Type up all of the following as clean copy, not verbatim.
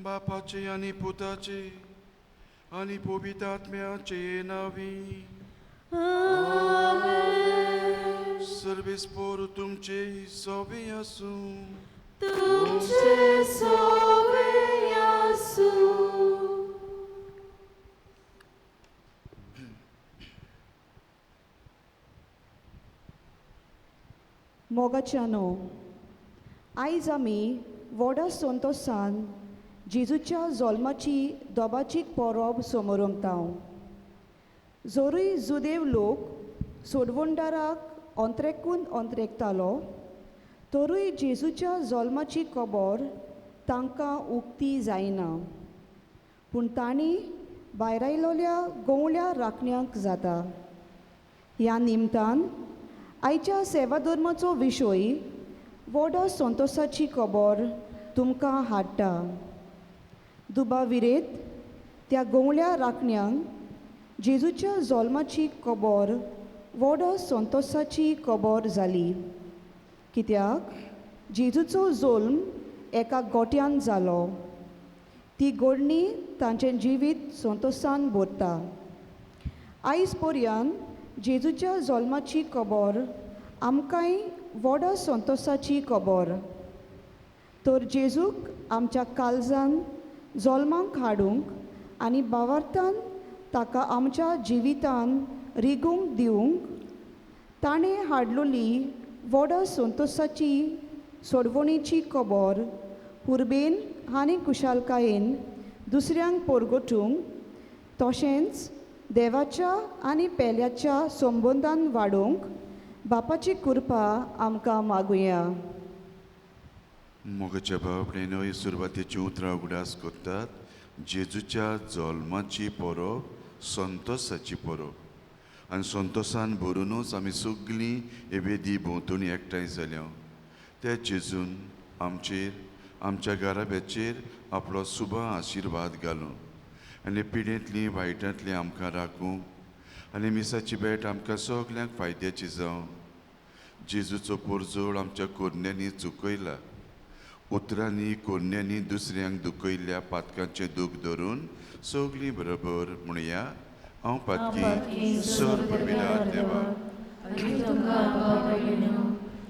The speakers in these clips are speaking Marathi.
बापाचे आणि पुताचे आणि पवित्र आत्म्याचे नावी सर्वेस्पोर तुमचे सोबे असू. तुमचे सोबे असू. मोगाच्यानो आयज आमी व्हडा संतोशान जेजूच्या जल्माची दोबाचीक परब समोरंगताव. जोरूय जुदेव लोक सोडवंडाराक अंत्रेकून अंत्रेकतालो, तरूय जेजूच्या जल्माची खबर तांकां उक्ती जायना. पूण तांणी भायरायलोल्या गोवल्या राखण्यांक जाता. ह्या निमतान आयच्या सेवाधर्माचो विशय व्हडा संतोशाची खबर तुमकां हाडटा. दुबाविरेत त्या गोवल्या राखण्यांक जेजूच्या जल्माची खबर व्हडा संतोशाची खबर जाली. कित्याक जेजूचो जल्म एका गोट्यान जालो. ती घडणी तांचें जिवीत संतोशान भरता. आयज पर्यंत जेजूच्या जल्माची खबर आमकांय व्हडा संतोशाची खबर. तर जेजूक आमच्या काळजान जल्माक हाडूंक आनी भावार्थान ताका आमच्या जिवितान रिगूंक दिवंक ताणें हाडलोली व्हडा संतोशाची सोडवणेची खबर हुर्बेन आनी कुशालकायेन दुसऱ्यांक परगटूंक, तशेंच देवाच्या आनी पेल्याच्या संबंदान वाडोवंक बापाची कृपा आमकां मागुया. मोगाच्या बाबडेनय सुरवातेची उतरां उगडास करतात. जेजूच्या जल्माची परब संतोशाची परब. आनी संतोशान भरूनच आमी सगळीं हे वेदी भोंवतणी एकठांय जाल्या. त्या जेजून आमचेर आमच्या घराब्याचेर आपलो सुभ आशिर्वाद घालूं आनी पिडेंतली वायटांतली आमकां राखूंक आनी मिसाची भेट आमकां सगल्यांक फायद्याची जावं. जेजूचो पोरजोळ आमच्या कोन्यांनी चुकयला. उतरांनी कोन्यांनी दुसऱ्यांक दुखयल्ल्या पातकांचें दूख धरून सगळीं बरोबर म्हणया. हांव पातकी सर परबिदार देवा,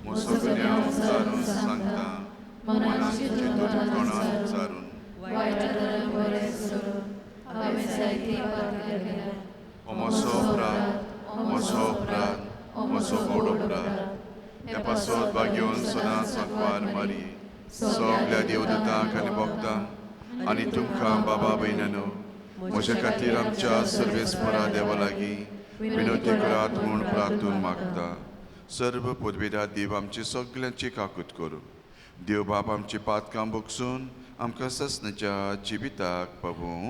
म्हजो गुन्यांव चारून सांगता, मनाची चिंतून कोणाक चारून म्हजो अपराध, म्हजो व्हड अपराध. ह्या पासत भाग्योन सदांच सांकवार मारी सगल्या देवदूतांक आनी भक्तांक आनी तुमकां बाबा भयणानो म्हज्या खातीर आमच्या सर्वेस्परा देवा लागीं विनोती करात म्हूण प्रार्थून मागता. सर्व पदवेदार देव आमची सगल्यांची काकूत करूं. देव बाप आमची पातकां भोगसून आमकां ससनाच्या जिविताक पावूं.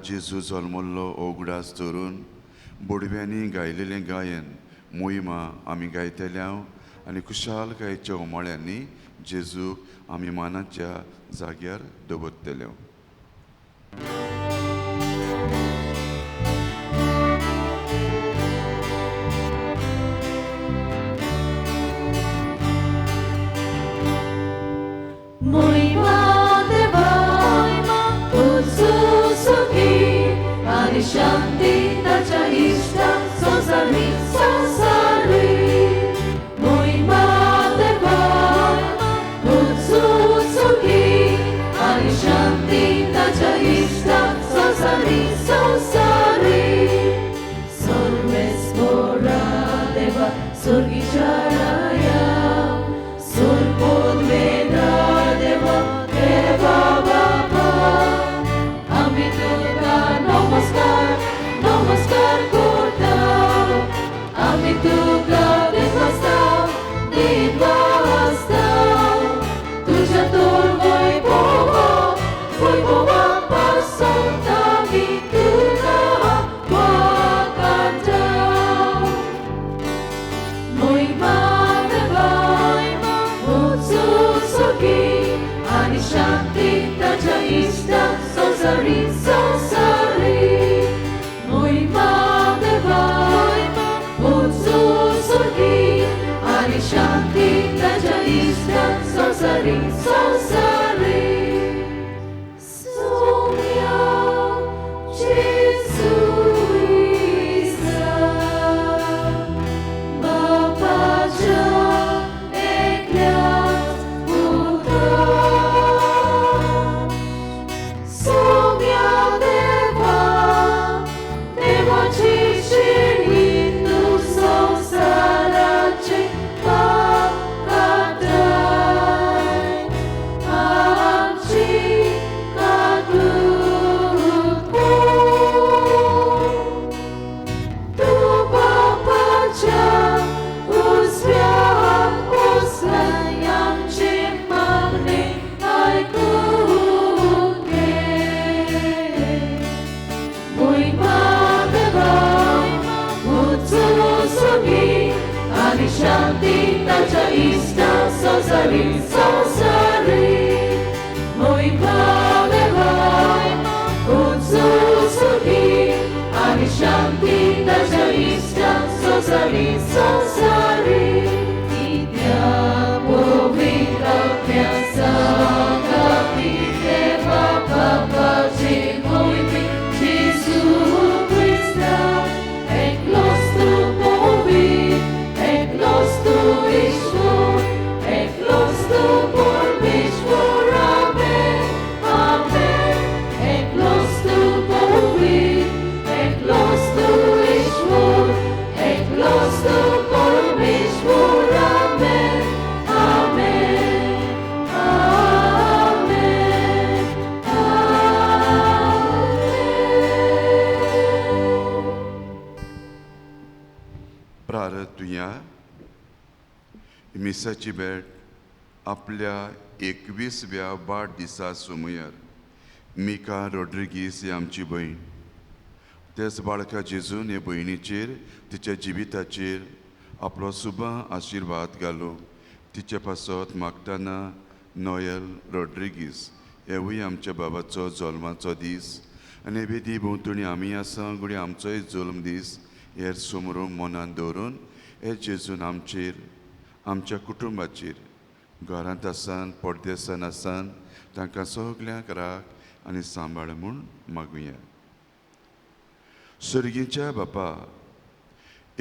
जेजू जल्मल्लो ओगडास धरून बुडव्यांनी गायलेलें गायन मोहिमा आमी गायतल्या आनी खुशालकायेच्या उमाळ्यांनी जेजूक आमी मानाच्या जाग्यार दवरतल्यो. Shanti tacha ishta sosari sosari Moima deva Utsu suki Ari shanti देवा सुर्गीच्या राया सोल पोदवेदा देवा देवा बाबा आम्ही तुका नमस्कार नमस्कार करता आम्ही तुका देवास्ता देवास्ता तुझ्या तोर वैभवा पासून आम्ही तुका वाकांता महिमा देवा उत्सव सुखी आणि शांती ताच्या इष्टा संसारी संसारी महिमा देवा उत्सव सुखी आणि शांती ताच्या इष्टा संसारी संसारी सोम्या जेसू ख्रिस्ता बापाच्या एकल्याच पुत्रा सोम्या देवा देवाची शिणी तू संसाराचे पाप काढाय आमची काकूत तू बापाच्या उजव्या बसलाय आमचे मागणे ऐकून घे महिमा देवा उत्सव सुखी आणि शांती ताच्या इष्टा संसारी संसारी महिमा देवा उत्सव सुखी आणि शांती ताच्या इष्टा संसारी संसारी इत्या पवित्रत्वाचा गावी देवा बापाचे मोहिते जेसू ख्रिस्ता एकलोच तू पवित्र एकलोच तू ईश्वर एकलोच तू परमेश्वर आमेन आमेन एकलोच तू पवित्र एकलोच तू ईश्वर एकलोच तू परमेश्वर आमेन आमेन आमेन आमेन प्रार्थुया मिसाची भेट आपल्या 21व्या वाडदिसा सुमयार मिका रॉड्रिगीस ही आमची भयण तेच बाळका जेजून हे भयणीचेर तिच्या जिविताचेर आपलो शुभ आशिर्वाद घालो तिचे पासत मागताना नोयल रॉड्रिगीस हेवूय आमच्या बाबाचो जल्माचो दीस आनी बेदी भोंवतणी आमी आसा गुडी आमचोय जल्म दीस हेर समोरून मनान दवरून हे जेजून आमचेर आमच्या कुटुंबाचेर घरांत आसान पडदेसान आसान तांकां सगल्यांक राख आनी सांबाळ म्हूण मागुया सर्गीच्या बापा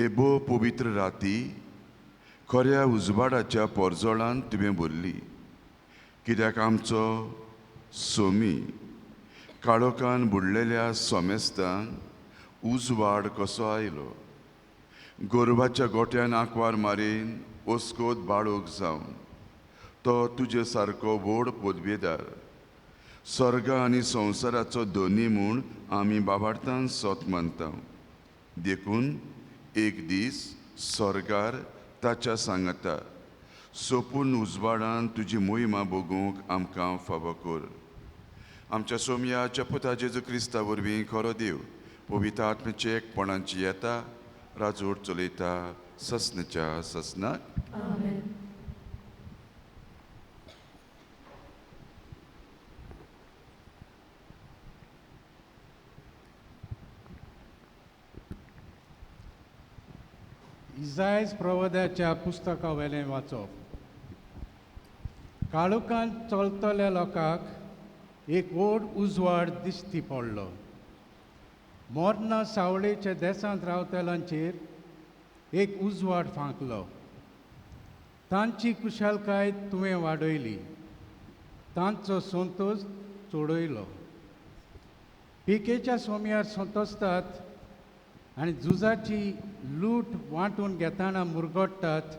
एबो पवित्र राती खऱ्या उजवाडाच्या पोरजोळान तुवें भरली कित्याक आमचो सोमी काळोखान बुडलेल्या सोमेस्तांक उजवाड कसो आयलो गोरवाच्या गोट्यान आंकवार मारीन ओस्कोत बाळोक जावन तो तुजे सारको व्हड पदवेदार स्वर्ग आनी संवसाराचो दोनी म्हूण आमी बाबार्थान सोत मानता देखून एक दीस स्वर्गार ताच्या सांगाता सोपून उजवाडान तुजी मोहिमा भोगूंक आमकां फावो कर आमच्या सोमयाच्या पुता जेजू क्रिस्ता वरवीं खरो देव पवित्र आत्मेचे एकपणांची येता राजोड चलयता ससनाच्या ससनाक आमेन इजायस प्रवोदाच्या पुस्तका वेलें वाचप काळोखांत चलतल्या लोकांक एक व्हड उजवाड दिश्टी पडलो मोर्ना सावळेच्या देसांत रावतल्यांचेर एक उजवाड फांकलो तांची कुशलकाय तुवें वाडयली तांचो संतोश चोडयलो पिकेच्या सोम्यार संतोसतात आनी झुजाची लूट वांटून घेताना मुरगोडटात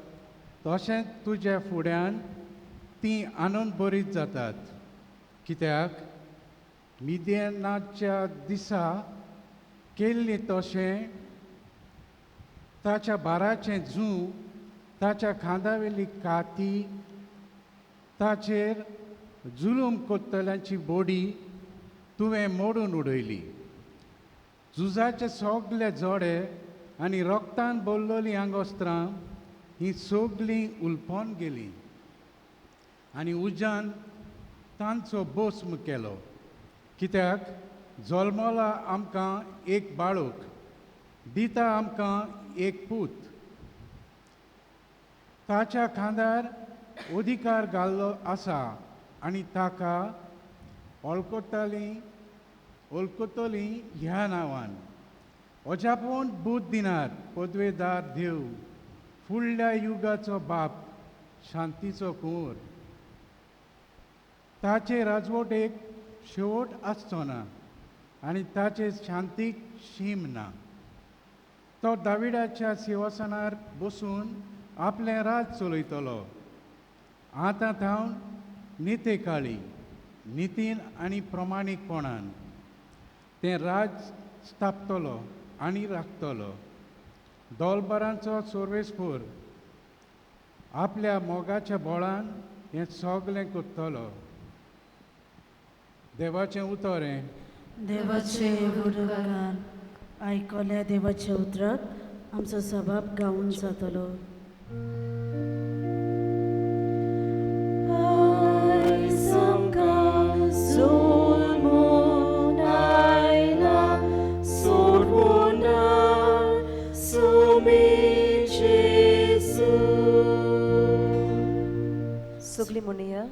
तशेंच तुज्या फुड्यान तीं आनंद भरीत जातात. कित्याक मिद्यानाच्या दिसा केल्ली तशें ताच्या बाराचें झू, ताच्या खांदावेली काती, ताचेर जुलूम कोत्तल्यांची बोडी तुवें मोडून उडयली. झुजाचे सगळे जोडे आनी रोगतान भरलोलीं आंगोस्त्रां हीं सगळीं उलपोन गेलीं आनी उज्यान तांचो भस्म केलो. कित्याक जल्मला आमकां एक बाळूक, दिता आमकां एक पूत. ताच्या खांदार अधिकार घाल्लो आसा आनी ताका वळखतलीं ह्या नांवान अजापून बूत दिनार, पदवेदार देव, फुडल्या युगाचो बाप, शांतीचो कुंवर. ताचे राजवटेक शेवट आसचो ना आनी ताचे शांतीक शीम ना. तो दाविडाच्या सिंहासनार बसून आपलें राज चलयतलो. आतां थावन नितेकाळी, नितीन आनी प्रमाणीकपणान तें राज स्थापतलो आनी राखतलो. दोलबारांचो सर्वेस्पूर आपल्या मोगाच्या बळान हें सगळें करतलो. देवाचें उतर हें. देवाचे उदकान आयकल्या देवाच्या उतराक आमचो सभाब गावून जातलो. सगळीं म्हणुया.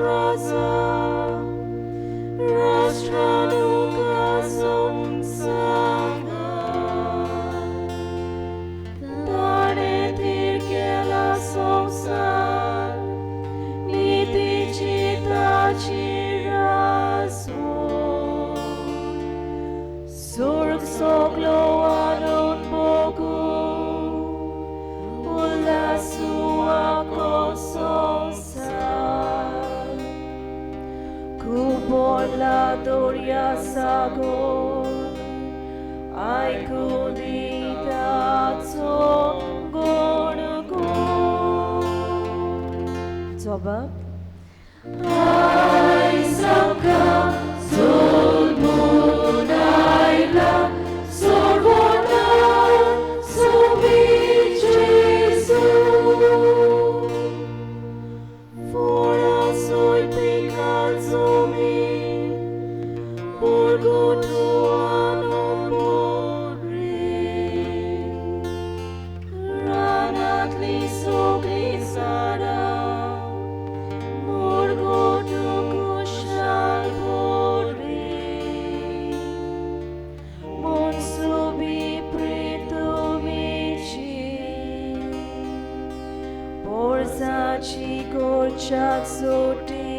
Raza, Rastra Nuka Somsa. या सागोर ऐकून ताचो गोड जबाब आयज आमकां जल्मून आयला सर्वोत्तम सोबी जेजू फळासोय पिकाचो मी Borgotuano Mori Ranatli Sogli Sada Borgotu Kushal Bori Monsubi Pritumici Borzaci Gorchak Soti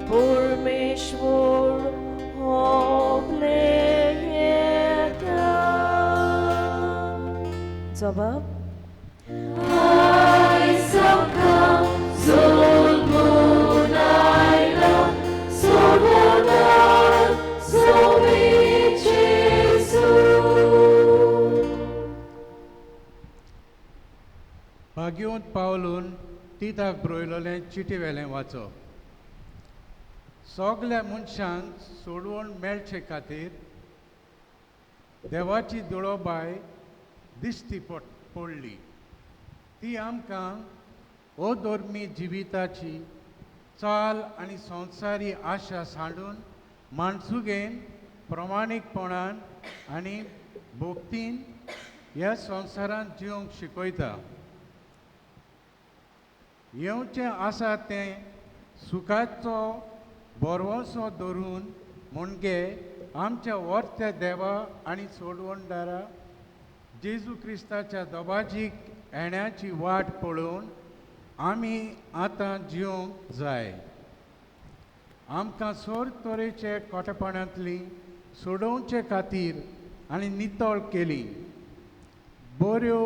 Pormeshwar जबाब आयज आमकां जल्मून आयला सर्वोत्तम सोबी जेजू भाग्योंत पावलून तिताक ब्रोयलोलें चिटी वेलें वाचप सगल्या मनशांक सोडवण मेळचे खातीर देवाची दुळोबाय दिश्टी पडली ती आमकां अधर्मी जिविताची चाल आनी संवसारी आशा सांडून माणसुगेन प्रमाणीकपणान आनी भोक्तीन ह्या संवसारांत जिवंक शिकयता येवचें आसा तें सुखाचो बोरवोसो धरून म्हणजे आमच्या वर्त्या देवा आनी सोडवणदारा जेजू क्रिस्ताच्या दोबाजीक येण्याची वाट पळोवन आमी आतां जिवंक जाय आमकां सोर तरेचे कोटेपणांतली सोडोवचे खातीर आनी नितळ केली बऱ्यो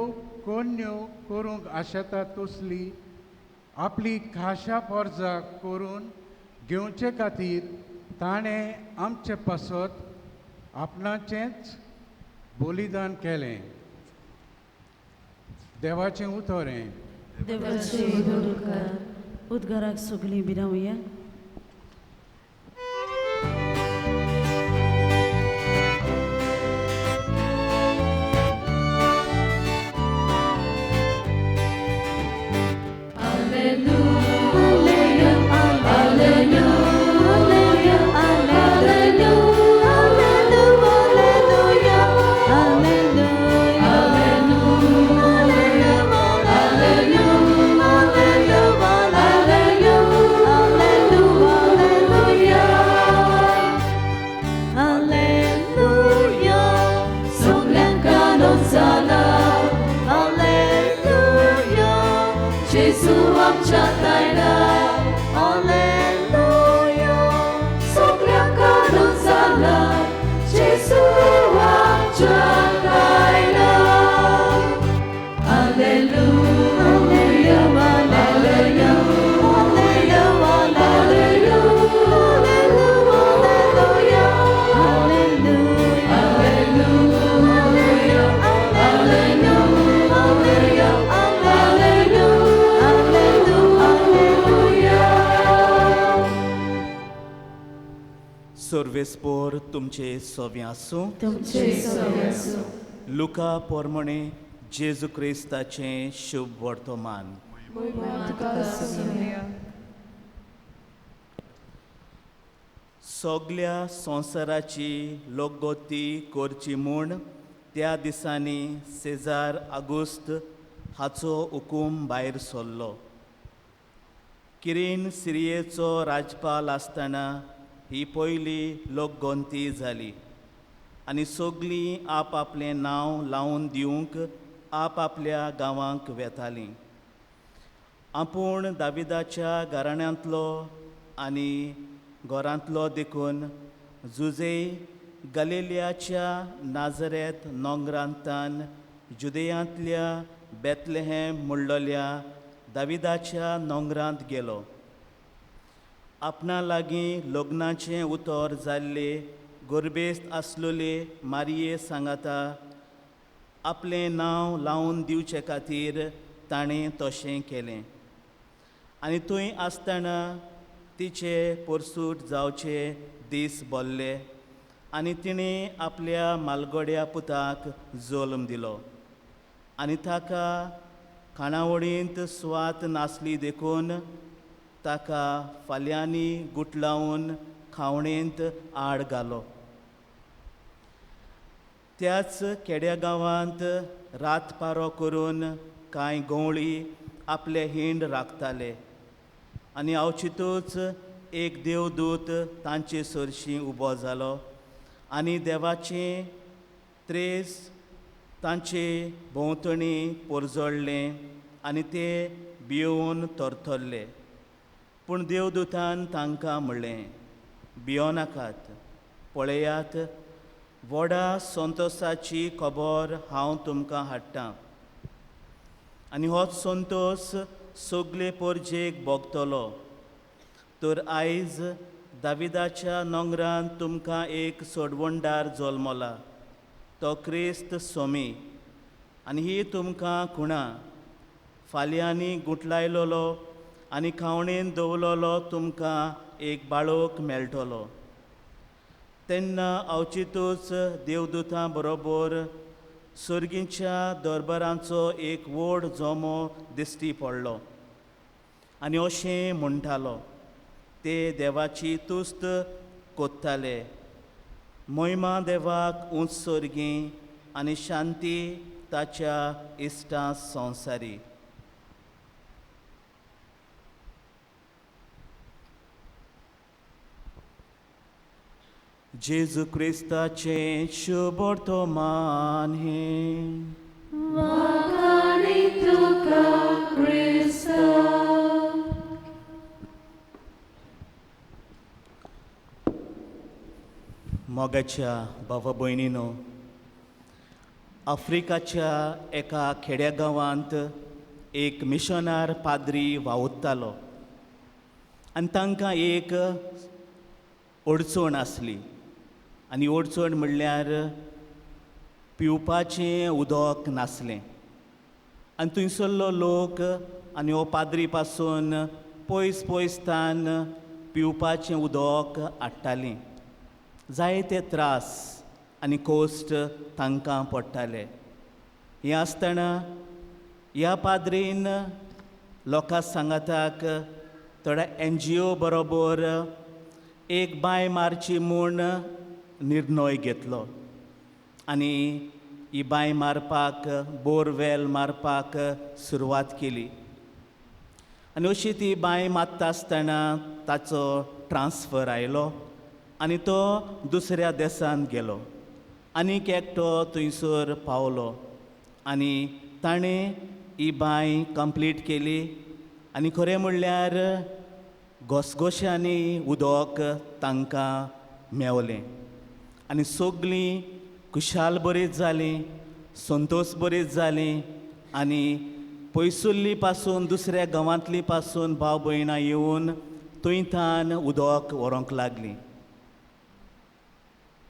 कोन्यो करूंक आशेता तसली आपली खाशा फर्जां करून घेवचे खातीर ताणें आमचे पासत आपणाचेंच बलिदान केलें देवाचें उतोरें देवाचे उद्गाराक सगळीं भिरावया सर्वेस्पोर तुमचे सव्या आसूं लुका पोरमणे जेजू क्रिस्ताचें शुभ वर्तमान सगल्या संवसाराची लोकगोती करची म्हूण त्या दिसांनी सेजार आगुस्त हाचो हुकूम भायर सरलो किरीन सिरियेचो राजपाल आसतना ही पयली लोकगोंती जाली आनी सगळीं आपआपलें नांव लावन दिवंक आपआपल्या गांवांक वेतालीं आपूण दाविदाच्या घराण्यांतलो आनी घरांतलो देखून जुजे गलिलियाच्या नाजरेत नोंगरांतान जुदेयांतल्या बेतलेहेम म्हणलोल्या दाविदाच्या नोंगरांत गेलो आपणा लागीं लग्नाचें उतर जाल्ले गोरबेस्त आसलोले मारये सांगाता आपलें नांव लावन दिवचे खातीर ताणें तशें केलें आनी थंय आसतना तिचे परसूट जावचे दीस बोल्ले आनी तिणें आपल्या मालगड्या पुताक जल्म दिलो आनी ताका खाणावळींत स्वात नासली देखून ताका फाल्यांनी गुटलावन खावणेंत आड घालो त्याच खेड्या गांवांत रातपारो करून कांय गवळी आपले हिंड राखताले आनी अवचितूच एक देवदूत तांचे सरशीं उबो जालो आनी देवाचें त्रेस तांचे भोंवतणी पोरजोडलें आनी ते भिवून थरथरले पूण देवदूतान तांकां म्हणलें भियो नाकात पळयात व्हडा संतोसाची खबर हांव तुमकां हाडटां आनी होच संतोस सगळे परजेक भोगतलो तर आयज दाविदाच्या नोंगरान तुमकां एक सोडवणदार जल्मला तो क्रिस्त सोमी आनी ही तुमकां खुणा फाल्यांनी गुटलायलोलो आनी खावणेन दवरलोलो तुमकां एक बाळोक मेळटलो तेन्ना अवचितूच देवदूतां बरोबर सर्गीच्या दरबारांचो एक व्हड जोमो दिश्टी पडलो आनी अशें म्हणटालो ते देवाची तुस्त कोत्ताले महिमा देवाक उंच सर्गी आनी शांती ताच्या इश्टा संवसारी जेजू क्रिस्ताचें शुभ वर्तमान हे Wakani tuka Krista. मोगाच्या भावा भयणीनो आफ्रिकाच्या एका खेड्या गांवांत एक मिशनार पाद्री वावुरतालो आनी तांकां एक अडचण आसली आनी अडचण म्हणल्यार पिवपाचें उदक नासलें आनी थंयसरलो लोक आनी हो पाद्री पासून पयस पयसतान पिवपाचें उदक हाडटालीं जायते त्रास आनी कोश्ट तांकां पडटाले हें आसतना ह्या पाद्रीन लोकां सांगाताक थोड्या NGO बरोबर एक बांय मारची म्हूण निर्णय घेतलो आनी ही बांय मारपाक बोरवेल मारपाक सुरवात केली आनी अशी ती बांय मारता आसतना ताचो ट्रान्सफर आयलो आनी तो दुसऱ्या देशांत गेलो आनीक एकटो थंयसर पावलो आनी ताणें ही बांय कंप्लीट केली आनी खरें म्हणल्यार घोसघोश्यांनी उदक तांकां मेवलें आनी सगळीं खुशाल बरीच जालीं संतोश बरीच जालीं आनी पयसुल्ली पासून दुसऱ्या गांवांतली पासून भाव भयणां येवन थंयतान उदक व्हरोंक लागलीं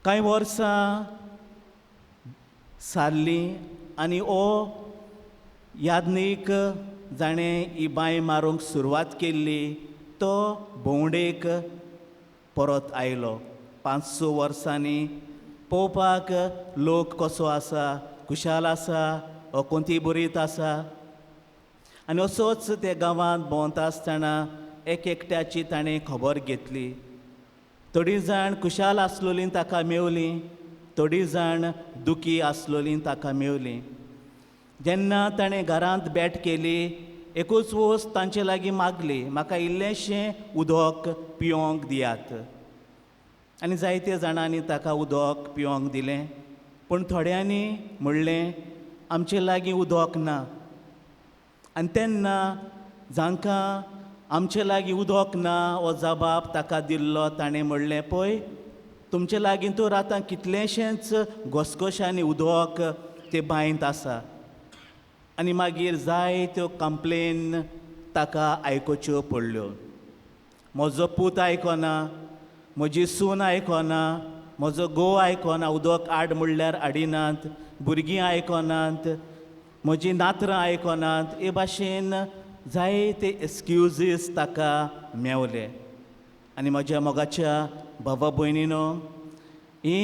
कांय वर्सां सारलीं आनी हो याज्ञीक जाणें ही बांय मारूंक सुरवात केल्ली तो भोंवडेक परत आयलो 5-6 वर्सांनी पळोवपाक लोक कसो आसा खुशाल आसा वा कोणती बरीत आसा आनी असोच त्या गांवांत भोंवता आसतना एकट्याची ताणें खबर घेतली थोडीं जाण खुशाल आसलोलीं ताका मेवलीं थोडीं जाण दुखी आसलोलीं ताका मेवलीं जेन्ना ताणें घरांत बॅट केली एकूच वस्त तांचे लागीं मागली म्हाका इल्लेंशें उदक पिवंक दियात आनी जायत्या जाणांनी ताका उदक पिवंक दिलें पूण थोड्यांनी म्हणलें आमचे लागीं उदक ना आनी तेन्ना जांकां आमचे लागीं उदक ना हो जबाब ताका दिल्लो ताणें म्हणलें पळय तुमचे लागीं तर आतां कितलेंशेंच घोसघोश्यांनी उदक ते बांयंत आसा आनी मागीर जायत्यो कंप्लेन ताका आयकुच्यो पडल्यो म्हजो पूत आयकना, म्हजी सून आयकना, म्हजो घोव आयकना, उदक आड म्हणल्यार आडिनात, भुरगीं आयकनात, म्हजीं नात्रां आयकनात, हे भाशेन जायते एक्सक्युजीस ताका मेवले. आनी म्हज्या मोगाच्या भावा भयणीनो, ही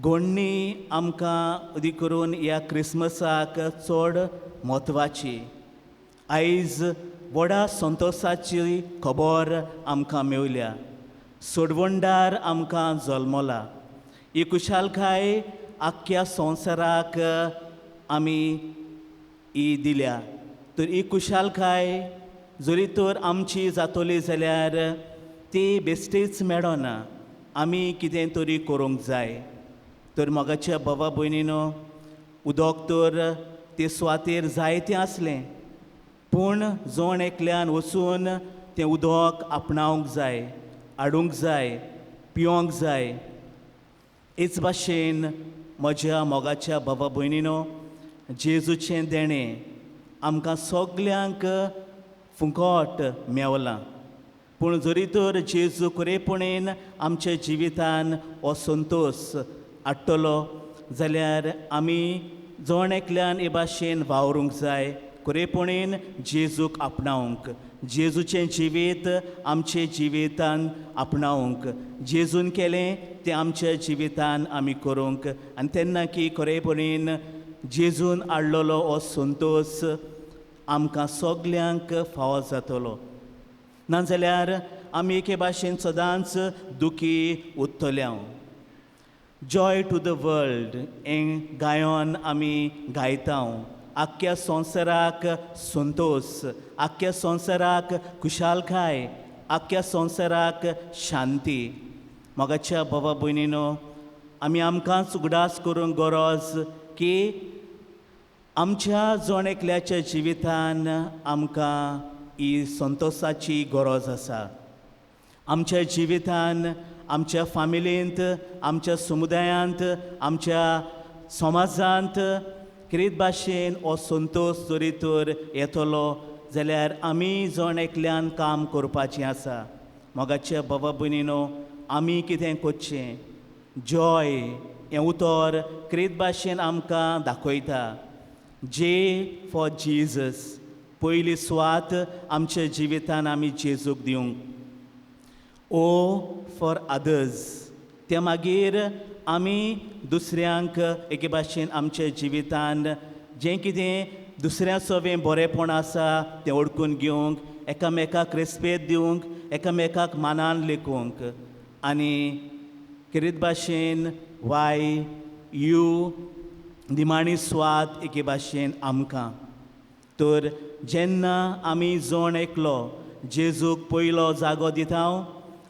घोडणी आमकां अदी करून ह्या क्रिसमसाक चड म्हत्वाची. आयज व्हडा संतोशाची खबर आमकां मेवल्या. सोडवणदार आमकां जल्मला. ही खुशालकाय आख्ख्या संवसाराक आमी ही दिल्या. तर ही खुशालकाय जरी तर आमची जातली जाल्यार ती बेश्टीच मेळना. आमी कितें तरी करूंक जाय. तर मोगाच्या भावा भयणीनो, उदक तर ते सुवातेर जायतें आसलें, पूण जण एकल्यान वचून तें उदक आपणावंक जाय, हाडूंक जाय, पिवंक जाय. हेच भाशेन म्हज्या मोगाच्या भावा भयणीनो, जेजूचें देणें आमकां सगल्यांक फुकट मेवलां. पूण जरी तर जेजू खरेपणीन आमच्या जिवितान हो संतोश हाडटलो जाल्यार आमी जण एकल्यान हे भाशेन वावरूंक जाय, खरेपणीन जेजूक आपणावंक, जेजूचें जिवीत आमचे जिवितान आपणावंक, जेजून केलें तें आमच्या जिवितान आमी करूंक. आनी तेन्ना की खरेपणीन जेजून हाडलेलो हो संतोश आमकां सगल्यांक फावो जातलो. नाजाल्यार आमी एके भाशेन सदांच दुखी उरतले. जॉय टू द वर्ल्ड हें गायोन आमी गायता. आख्ख्या संवसाराक संतोश, आख्ख्या संवसाराक खुशालकाय, आख्ख्या संवसाराक शांती. मोगाच्या भावा भयणीनो, आमी आमकांच उगडास करूंक गरज की आमच्या जण एकल्याच्या जिवितान आमकां ही संतोशाची गरज आसा. आमच्या जिवितान, आमच्या फामिलींत, आमच्या समुदायांत, आमच्या समाजांत कितें भाशेन हो संतोश जरी तर येतलो जाल्यार आमी जण एकल्यान काम करपाचें आसा. मोगाच्या भावा भयणीनो, आमी कितें करचें? जॉय हें उतर कितें भाशेन आमकां दाखयता. जे फॉर जिजस, पयली सुवात आमच्या जिवितान आमी जेजूक दिवंक. ओ फॉर अदर्स, ते मागीर आमी दुसऱ्यांक एके भाशेन आमच्या जिवितान जें कितें दुसऱ्या सवें बरेंपण आसा तें ओळखून घेवंक, एकामेकाक रेस्पेद दिवंक, एकामेकाक मानान लेखूंक. आनी कितें भाशेन वाय यू निमाणी सुवात एके भाशेन आमकां. तर जेन्ना आमी जण एकलो जेजूक पयलो जागो दिता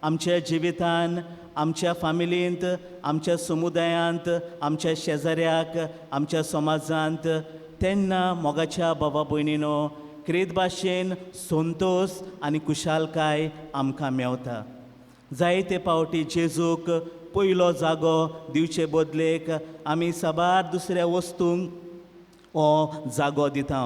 आमच्या जिवितान, आमच्या फामिलींत, आमच्या समुदायांत, आमच्या शेजाऱ्याक, आमच्या समाजांत, तेन्ना मोगाच्या भावा भयणीनो कितें भाशेन संतोश आनी खुशालकाय आमकां मेवता. जायते पावटी जेजूक पयलो जागो दिवचे बदलेक आमी साबार दुसऱ्या वस्तूंक हो जागो दिता.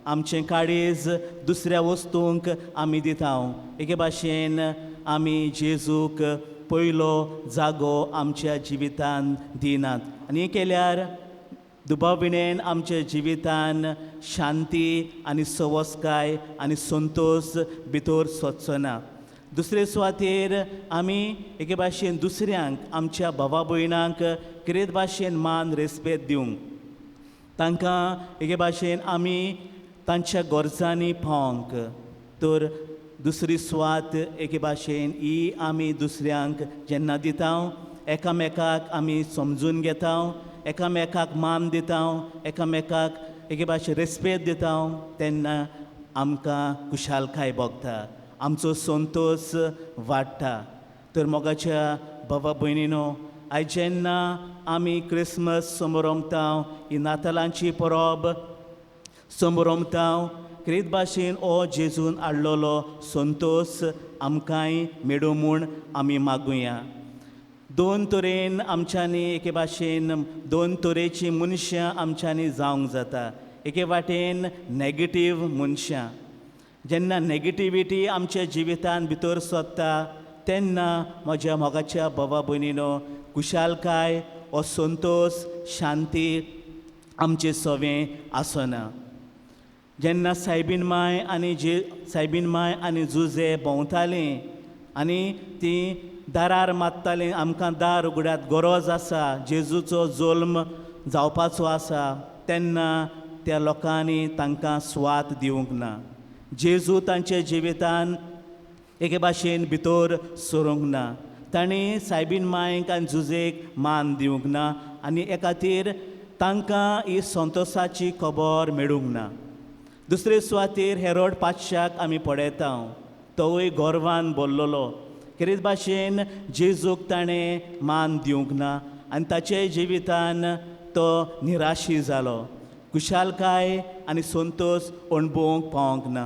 आमचें काळीज दुसऱ्या वस्तूंक आमी दिता. एके भाशेन आमी जेजूक पयलो जागो आमच्या जिवितान दिनात. आनी हें केल्यार दुबाविणेन आमच्या जिवितान शांती आनी सवस्काय आनी संतोश भितर सोदचो ना. दुसरे सुवातेर आमी एके भाशेन दुसऱ्यांक, आमच्या भावा भयणांक कितें भाशेन मान रेस्पेद दिवंक, तांकां एके भाशेन आमी तांच्या गरजांनी पावंक. तर दुसरी सुवात एके भाशेन ही आमी दुसऱ्यांक जेन्ना दिता, एकामेकाक आमी समजून घेता, एकामेकाक मान दिता, एकामेकाक एके भाशेन रेस्पेद दिता, तेन्ना आमकां खुशालकाय भोगता, आमचो संतोश वाडटा. तर मोगाच्या भावा भयणीनो, आयज जेन्ना आमी क्रिसमस समोरमता, ही नातालांची परब समोरमता, कितें भाशेन हो जेजून हाडलेलो संतोश आमकांय मेळूं म्हूण आमी मागुया. दोन तरेन आमच्यांनी एके भाशेन दोन तरेचीं मनशां आमच्यांनी जावंक जाता. एके वाटेन नॅगेटीव मनशां जेन्ना नेगेटिविटी आमच्या जिवितान भितर सोदता तेन्ना म्हज्या मोगाच्या भावा भयणीनो कुशालकाय ओ संतोष शांती आमचे सवें आसना. जेन्ना सायबीन माय आनी जुजे भोंवतालीं आनी तीं दारार मात्तालीं आमकां दार उगड्यात गरज आसा जेजूचो जल्म जावपाचो आसा तेन्ना त्या लोकांनी तांकां स्वात दिवंक ना. जेजू तांच्या जिवितान एके भाशेन भितर सरूंक ना. तांणी सायबीन मांयक आनी जुजेक मान दिवंक ना आनी हे खातीर तांकां ही संतोशाची खबर मेळूंक ना. दुसरे सुवातेर हेरोड पातशाक आमी पळयता. तोवूय गोरवान बोल्लोलो. कितें भाशेन जेजूक ताणें मान दिवंक ना आनी ताचे जिवितान तो निराशी जालो. कुशालकाय आनी संतोश अणभवूंक पावोंक ना.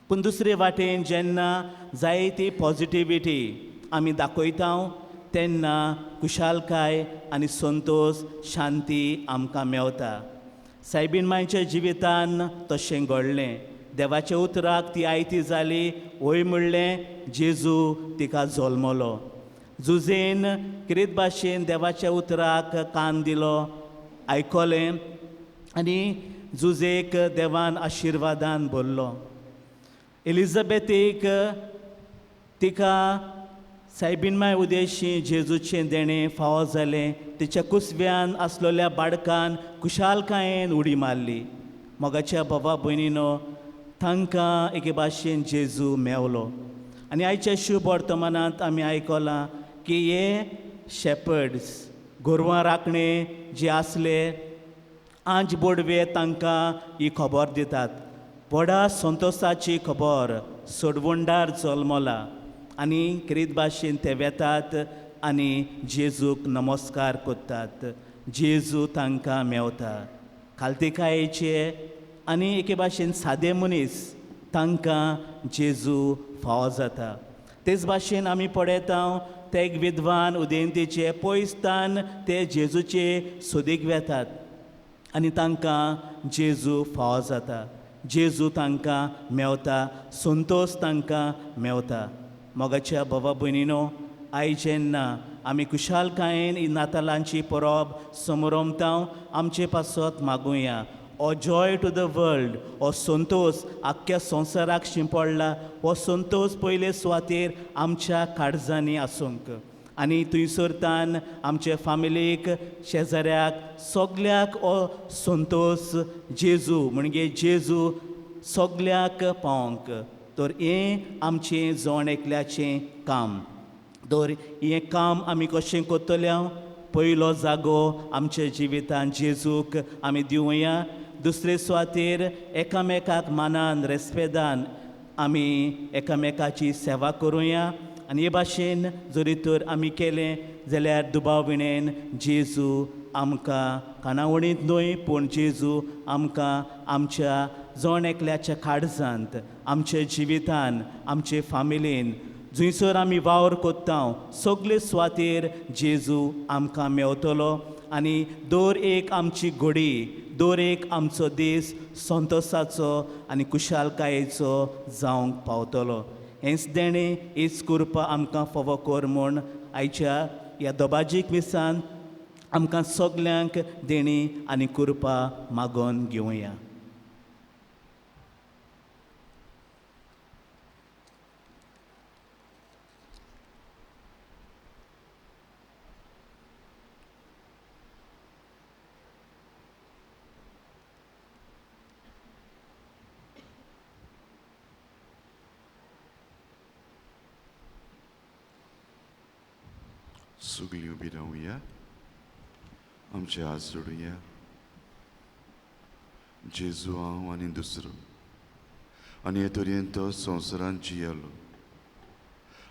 पूण दुसरे वाटेन जेन्ना जायती पॉजिटिविटी आमी दाखयता तेन्ना कुशालकाय आनी संतोश शांती आमकां मेवता. सायबीन मांयच्या जिवितान तशें घडलें. देवाच्या उतराक ती आयती जाली. वय म्हणलें जेजू तिका जल्मलो. जुजेन कितें भाशेन देवाच्या उतराक कान दिलो आयकलें आनी जुजेक देवान आशिर्वादान भरलो. एलिझाबेथीक तिका सायबीन माय उदेशी जेजूचें देणें फावो जालें. तिच्या कुसव्यान आसलेल्या बाळकान कुशालकायेन उडी मारली. मोगाच्या भावा भयणीनो तांकां एके भाशेन जेजू मेवलो. आनी आयच्या शुभ वर्तमानांत आमी आयकलां की हे शेपर्ड्स गोरवां राखणे जे आसले आंज बोडवे तांकां ही खबर दितात. व्हडा संतोशाची खबर सोडवंडार जल्मला आनी किरीत भाशेन ते वेतात आनी जेजूक नमस्कार करतात. जेजू तांकां मेवता. खालतिकायेचे आनी एके भाशेन सादे मनीस तांकां जेजू फावो जाता. तेच भाशेन आमी पळयता ते एक विद्वान उदेंतीचे पयसतान ते जेजूचे सोदीक वेतात आनी तांकां जेजू फावो जाता. जेजू तांकां मेवता. संतोश तांकां मेवता. मोगाच्या भावा भयणीनो आयज जेन्ना आमी कुशालकायेन ही नातालांची परब समोरमता आमचे पासत मागुया. ओ जॉय टू द वर्ल्ड हो संतोष आख्ख्या संवसाराक शिंपडला. हो संतोष पयले सुवातेर आमच्या काळजांनी आसूंक आनी थंयसरतान आमचे फामिलीक शेजाऱ्याक सगल्याक हो संतोष जेजू म्हणजे जेजू सगल्याक पावोंक. तर हें आमचें जण एकल्याचें काम. तर हें काम आमी कशें करतले? पयलो जागो आमच्या जिवितान जेजूक आमी दिवया. दुसरे सुवातेर एकामेकाक मानान रेस्पेदान आमी एकामेकाची सेवा करुया. आनी हे भाशेन जरी तर आमी केलें जाल्यार दुबाविणेन जेजू आमकां काणावणींत न्हय पूण जेजू आमकां आमच्या जण एकल्याच्या काळजांत आमच्या जिवितान आमचे फामिलीन जंयसर आमी वावर कोत्ता सगळे सुवातेर जेजू आमकां मेवतलो. आनी दर एक आमची घडी दर एक आमचो दीस संतोशाचो आनी कुशालकायेचो जावंक पावतलो. हेंच देणें हीच कृपा आमकां फावो कर म्हूण आयच्या ह्या दोबाजीक मिसान आमकां सगल्यांक देणी आनी कृपा मागोन घेवया. सगळीं उबी रावया. आमचे हात जोडुया. जेजू हांव आनी दुसरो आनी हे तरेन तो संवसारांत जियेलो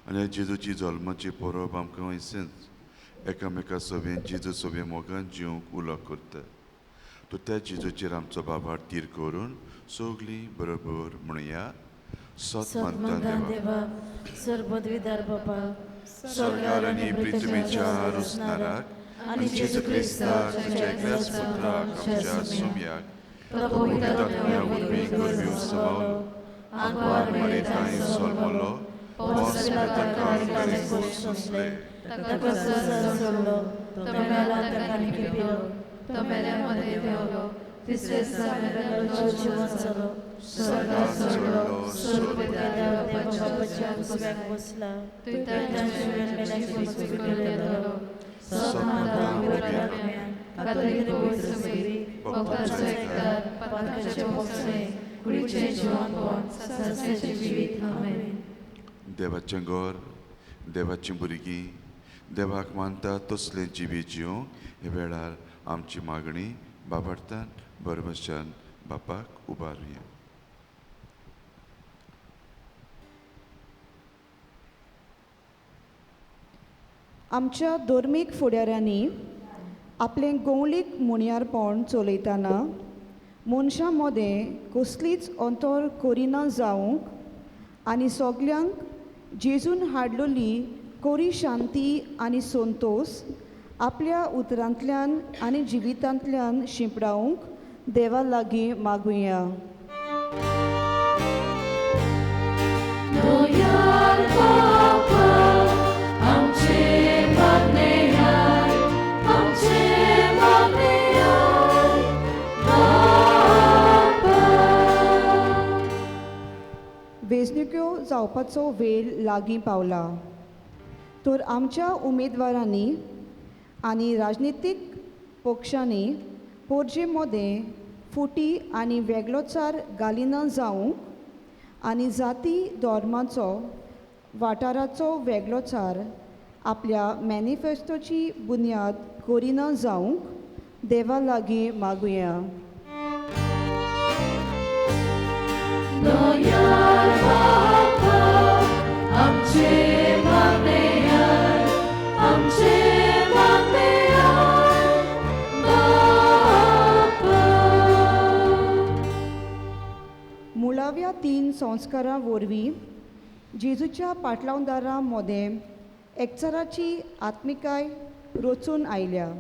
आनी जेजूची जल्माची परब आमकां हैसच एकामेका सोबेन जेजू सोबे मोगान जिवंक उलो करता. तो त्या जेजूचेर आमचो बाबार तीर करून सगळीं बरोबर म्हणया. सतमंगल देवा सर्वोद्विदार बाबा स्वर्गार आनी पृथ्वीच्या रुसणाराक आनी जेजू क्रिस्ताक तुज्या एकल्याच पुत्राक आमच्या सुम्याक पवित्र आत्म्या वरवीं करबी उत्सवालो Agora Marita em Solmolo, Hospita Calvary Susle, Solo, tomela takani kipilo, tomele mode deolo, tristeza me lo chuvansalo, solo, surpetado de babachan kusvangosla, tuitan shuven melaki kusvikelelo, sopmata uradamya, katoliko wisumi, boktatseka, patkache moksme, kuriche juanbon, sasche jivit, amen. देवाचें गोर देवाची भुरगीं देवाक मानता तसलेंची बेजियो हे वेळार आमची मागणी बाबार्थान बरभशान बापाक उबारुया. आमच्या धर्मीक फुडाऱ्यांनी आपलें गवळीक मुणयारपण चलयतना मनशां मदें कसलीच अंतर करिना जावंक आनी सगल्यांक जेजून हाडलेली कोरी शांती आनी संतोश आपल्या उतरांतल्यान आनी जिवितांतल्यान शिंपडावंक देवा लागीं मागुया. दोयार बापा आमचे मागणेयार बापा. वेंचणुक्यो जावपाचो वेळ लागीं पावला तर आमच्या उमेदवारांनी आनी राजनितीक पक्षांनी पोरजे मदें फुटी आनी वेगळोचार घालिना जावंक आनी जाती धर्माचो वाठाराचो वेगळोचार आपल्या मॅनिफेस्टोची बुन्याद करिना जावंक देवा लागीं मागुया. दोयार बापा आमचे मागणेयार बापा. मुळाव्या 3 संस्कारां वरवीं जेजूच्या पाटलावदारां मदें एकचाराची आत्मिकाय रचून आयल्या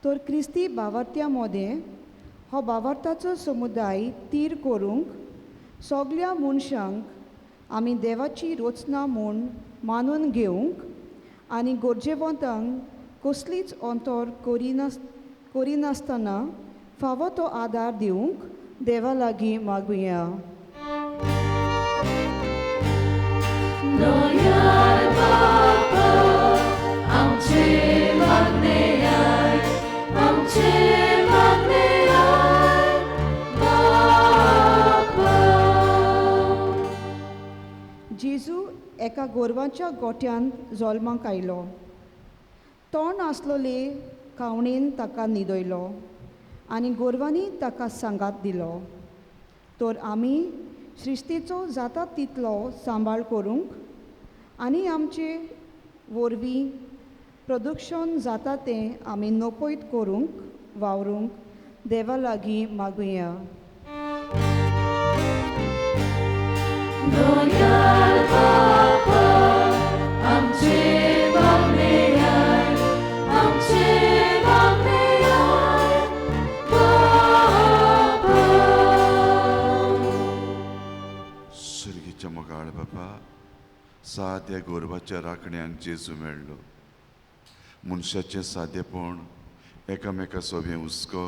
तर क्रिस्ती भावार्थ्यां मदें हो भावार्थाचो समुदाय तीर करूंक सगल्या मनशांक आमी देवाची रचना म्हूण मानून घेवंक आनी गरजेवंतांक कसलीच अंतर करिनासतना फावो तो आदार दिवंक देवा लागीं मागुया. दोयार बापा आमचे मागणेयार बापा. जेजू एका गोरवाच्या गोठ्यांत जल्माक आयलो. तोंड आसलोले कावणेन ताका न्हिदयलो आनी गोरवांनी ताका सांगात दिलो तर आमी श्रिस्तेचो जाता तितलो सांबाळ करूंक आनी आमचे वरवीं प्रदूषण जाता तें आमी नपयत करूंक वावरूंक देवा लागीं मागुया. दोयार बापा आमचे मागणेयार बापा. सुर्गीच्या मोगाळ बापा साद्या गोरवाच्या राखण्यांक जेजू मेळ्ळो. मनशाचें सादेपण एकामेका सोबें हुस्को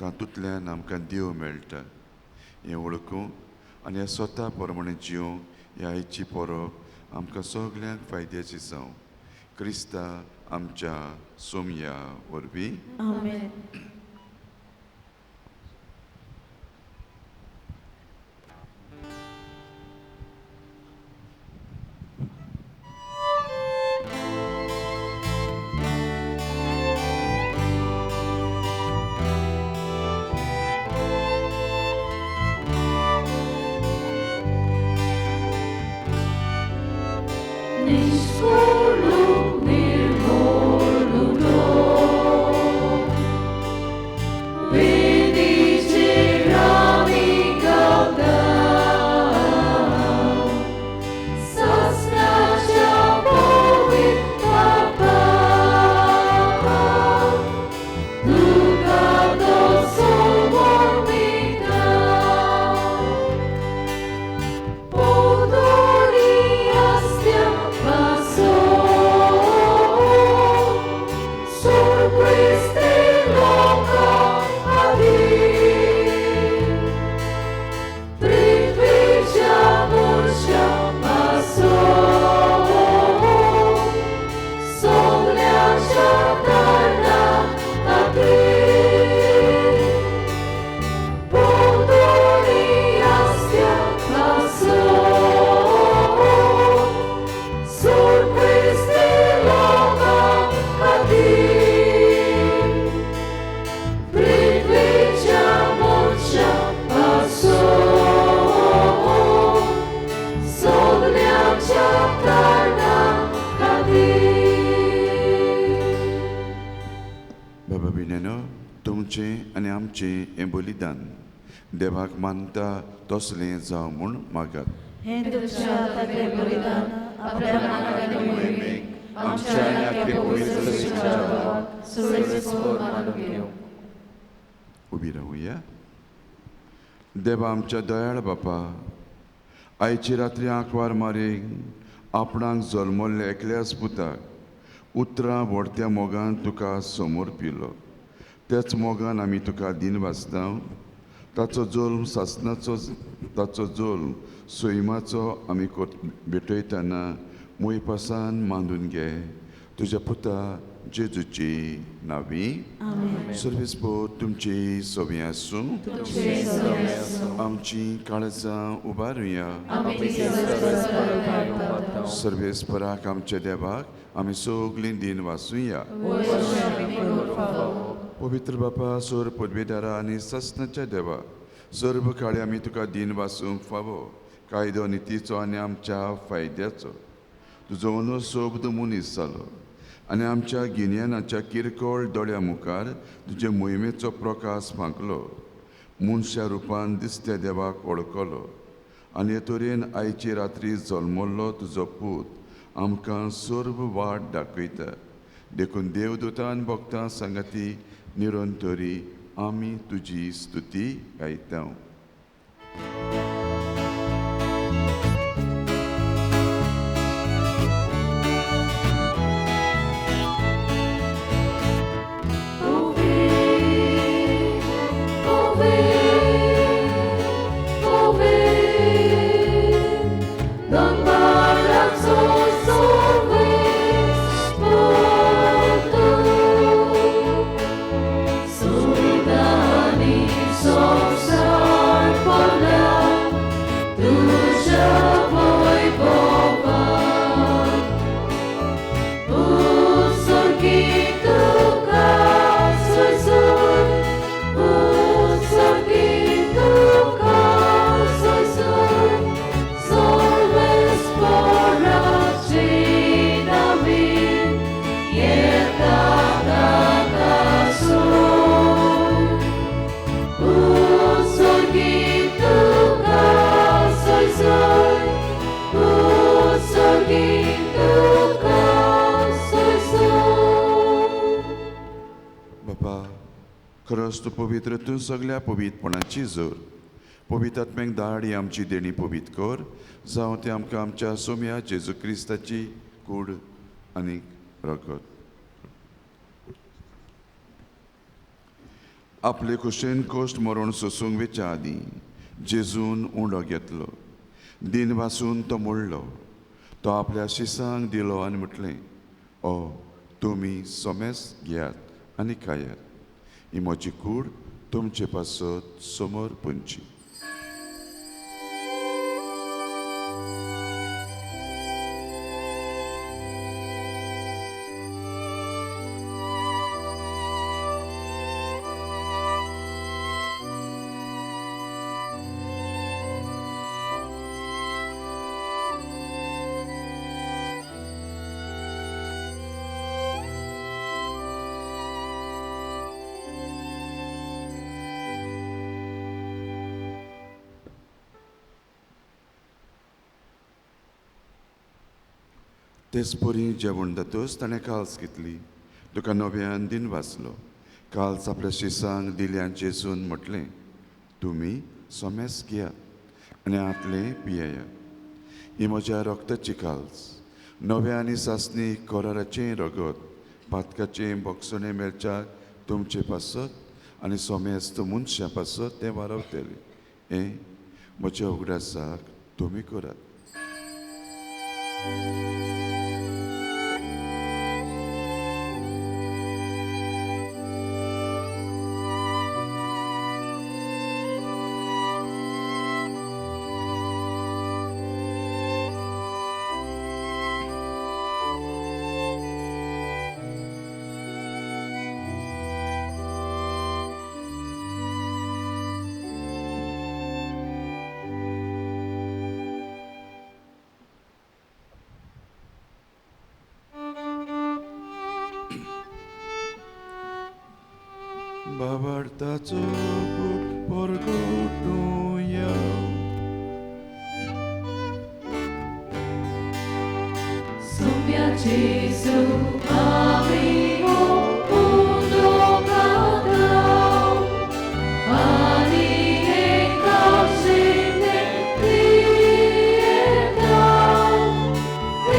तातूंतल्यान आमकां देव मेळटा हें वळखूंक आनी हें स्वता प्रमाणे जिवंक ह्या आयची परब आमकां सगल्यांक फायद्याची जावं. क्रिस्ता आमच्या सोमया वरवीं आमेन. Niscolum nirvoluto तुमचें आनी आमचें हें बलिदान देवाक मानता तसलें जावं म्हूण मागात. हे तुमच्या हातांतलें बलिदान आपल्या मनांतल्या मोहिमेक आमच्या आनी आख्खे पवित्र सृश्टीच्या जगाक सुरक्षीत मानून घेवं. उबी रावुया. देवा आमच्या दयाळ बापा, आयची रात्री आंकवार मारीक आपणाक जल्मल्ल्या एकल्याच पुताक उतरां व्हडत्या मोगान तुका समोर पिलो. तेच मोगान आमी तुका दिन वाचता. ताचो जल्म सासणाचो ताचो जल्म सैमाचो आमी भेटयतना मोयपासान मांडून घे. तुज्या पुता जेजूची नांवी. सर्वेस्पोर तुमची सोबी आसूं. आमची काळजां उबारुया. सर्वेस्पराक आमच्या देवाक आमी सगळीं दिन वाचुया. पवित्र बापा, सोर पदवेदारा आनी सस्नाच्या देवा, सर्व काळी आमी तुका दिन वाचूंक फावो कायदो नितीचो आनी आमच्या फायद्याचो. तुजो अंदू सोबतो मनीस जालो आनी आमच्या गिन्यानाच्या किरकोळ दोळ्या मुखार तुजे मोहिमेचो प्रकाश फांकलो. मनशा रुपान दिसत्या देवाक वळखलो आनी हे तरेन आयची रात्री जल्मल्लो तुजो पूत आमकां सर्व वाट दाखयता. देखून देवदूतान भक्तां सांगाती निरंतरी आमी तुजी स्तुती गायता. खरोच तूं पवित्र, तूं सगळ्या पवित्रपणाची जोर. पवित्र आत्म्याक धाड ही आमची देणी पवित्र कर, जावं ते आमकां आमच्या सोम्या जेजू क्रिस्ताची कूड आनी रगत. आपले कुशेन कोश्ट मरण सोसूंक वेच्या आदीं जेजून उंडो घेतलो. दिन वाचून तो मोडलो. तो आपल्या शिसांक दिलो आनी म्हटलें, ओ तुमी सोमेस घेयात आनी खायात. ही म्हजी कूड तुमचे पासत समोर पंची. तेच पोरी जेवण जातच ताणें काल्स घेतली. तुका नव्यान दिन वाचलो. काल्स आपल्या शिसांक दिल्यान जेजून म्हटलें, तुमी सोमेस घेयात आनी आतलें पियेयात. ही म्हज्या रक्ताची काल्स, नव्या आनी सासणी कोराराचें रगत, पातकाचें बोगसणें मेलच्याक तुमचे पासत आनी सोमेस्त मनशां पासत तें वारवतलें. हें म्हज्या उगडासाक तुमी करात. 바바르타조 보르고토야 Sumia Jesu amigo mundo pagão Ali encaixine piedade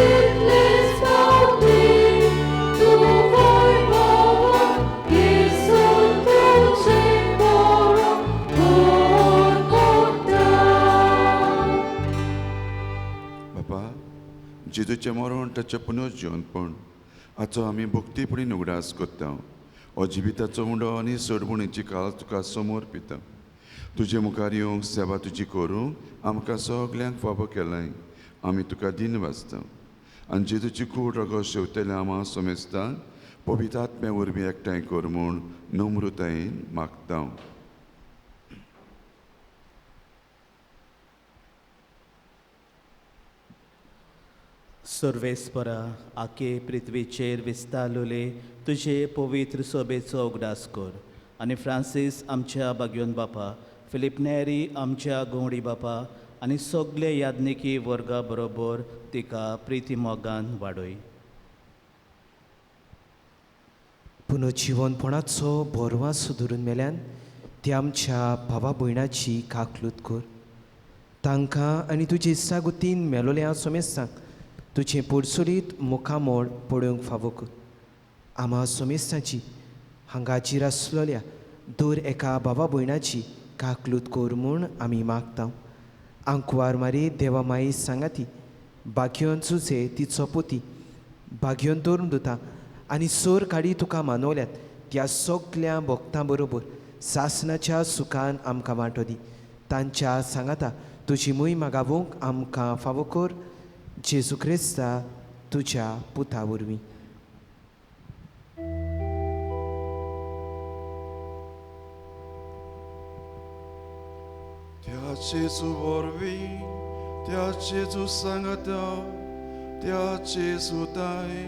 Itlis paudi tu voi boa Isu tu simbolo porta बाबा जेजूचे मरण ताचे पुनर्जीवनपण हाचो आमी भक्तीपणीन उगडास करता अजिविताचो उंडो आनी सोडबुणीची काळ तुका समोर पिता तुजे मुखार येवंक सेवा तुजी करूंक आमकां सगल्यांक फावो केलाय आमी तुका दिन वाचता आनी जेजूची कूड रगत शेवतेले आमा समेस्ता पवित्र आत्म्या वरवीं एकठांय कर म्हूण नम्रतायेन मागता सर्वेस्परा आखे पृथ्वीचेर विस्तारलोले तुजे पवित्र सोबेचो उगडास कर आनी फ्रांसीस आमच्या बागयोन बापा फिलिप नॅरी आमच्या गोंडी बापा आनी सगळे याज्ञिकी वर्गा बरोबर तिका प्रिती मोगान वाडय पुनर्जीवनपणाचो बोरवा सुदरून मेल्यान ते आमच्या भावा भयणाची काकलूत कर तांकां आनी तुजे इश्टागुतीन मेलोल्या सोमेस्तांक तुजें पोरसुलीत मुखामोड पळोवंक फावो कर आमा सोमेस्ताची हांगाचीर आसलोल्या दर एका भावा भयणाची काकलूत कर म्हूण आमी मागता आंकवार मारी देवा माई सांगाती बागयोन चुजे तिचो पोती बागयोन दवरून दोता आनी सोर काडी तुका मानवल्यात त्या सगल्या भक्तां बरोबर सासणाच्या सुखान आमकां वांटो दी तांच्या सांगाता तुजी मूय मागावूंक आमकां फावो कर जेजू क्रिस्ता तुज्या पुता वरवीं त्या जेजू वरवीं त्या जेजू सांगता त्या जेजू ताय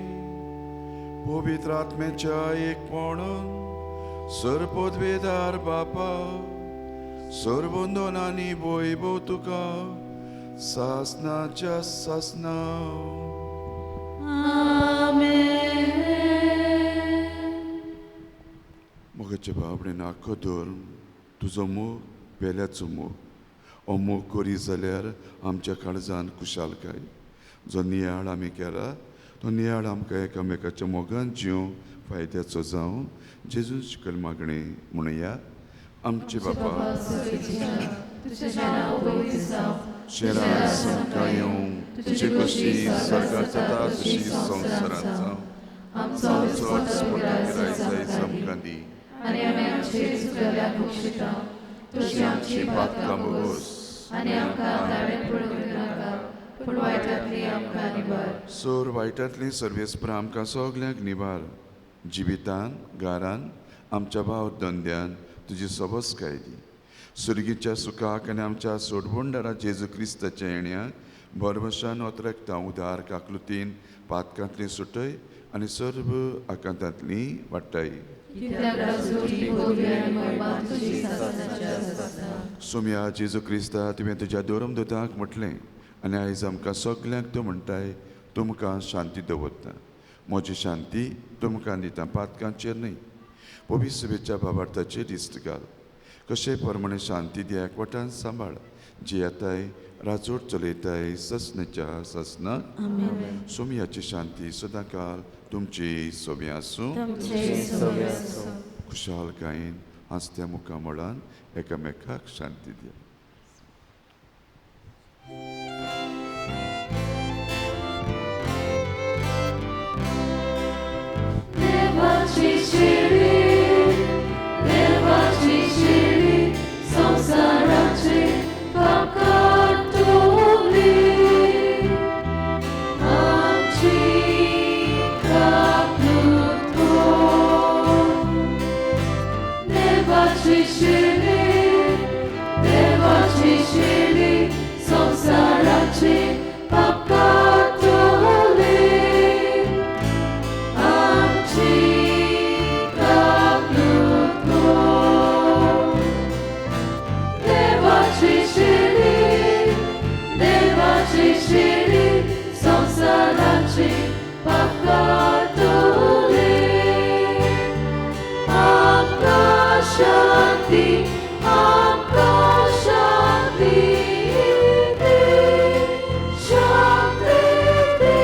पवित्र आत्म्याच्या एकपणान सर्वोद्वेदार बापा सर्वोंदोनांनी वैभव तुका सासनाच्या सासना मोगाच्या बाबडेन आख्खो धर्म तुजो मोग वेल्याचो मोग हो मोग करी जाल्यार आमच्या काळजान कुशालकाय जो नियाळ आमी केला तो नियाळ आमकां एकामेकाच्या मोगान जिवंक फायद्याचो जावं जेजू शिकल मागणें म्हणुया आमचे बापा शेरां समका येवं तुजे कशी सरकार जाता तशी संवसारांत जावं आमचो गिराय जाय आमकां दी आनी आमी आमचे चुकल्याक बक्षिता तशी आमची पातकां बोगोस आनी आमकां दावें पडूंक नाका पूण वायटांतली आमकां निबार सोर वायटांतली सर्वेस्परा आमकां सगल्यांक निबार जिवितान घरान आमच्या भाव धंद्यान तुजी सबस्काय दी सुरगीच्या सुखाक आनी आमच्या सोडबोंडारा जेजू क्रिस्ताच्या येण्याक भरवशान ओतरेकता उदार काकलुतीन पातकांतली सुटय आनी सर्व आकांतांतली वाडटाय सोम्या जेजू क्रिस्ता तुवें तुज्या दोरम दोताक म्हटलें आनी आयज आमकां सगल्यांक तूं म्हणटाय तुमकां शांती दवरता म्हजी शांती तुमकां दिता पातकांचेर न्हय पवित्र सभेच्या भावार्थाचेर दिश्ट घाल कशे प्रमाणे शांती दी एकवटान सांबाळ जी येताय राजोड चलयताय ससनेच्या ससनाक सोमयाची शांती सदांकाळ तुमची सोबी आसूं खुशालकायेन हांसत्या मुखामळान एकामेकाक शांती दिया Devaci shiri, samsaraci, pakatuli, amci kaklutko. Devaci shiri, samsaraci, pakatuli. Amci kaklutko. आमकां शांती दी, शांती दी.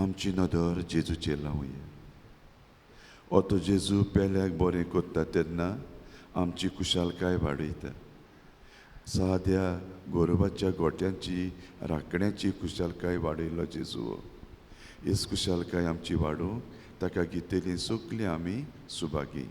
आमची नदर जेजूचेर लावया. ओतो जेजू पेल्याक बरें कोत्ता तेन्ना आमची कुशालकाय वाडयता. साद्या गोरवाच्या गोट्यांची राखण्याची कुशालकाय वाडयलो जेजू. हीच कुशालकाय आमची वाडूं ताका गितेली सगलीं आमी सुभागी.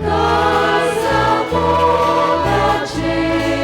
Casa Bonace.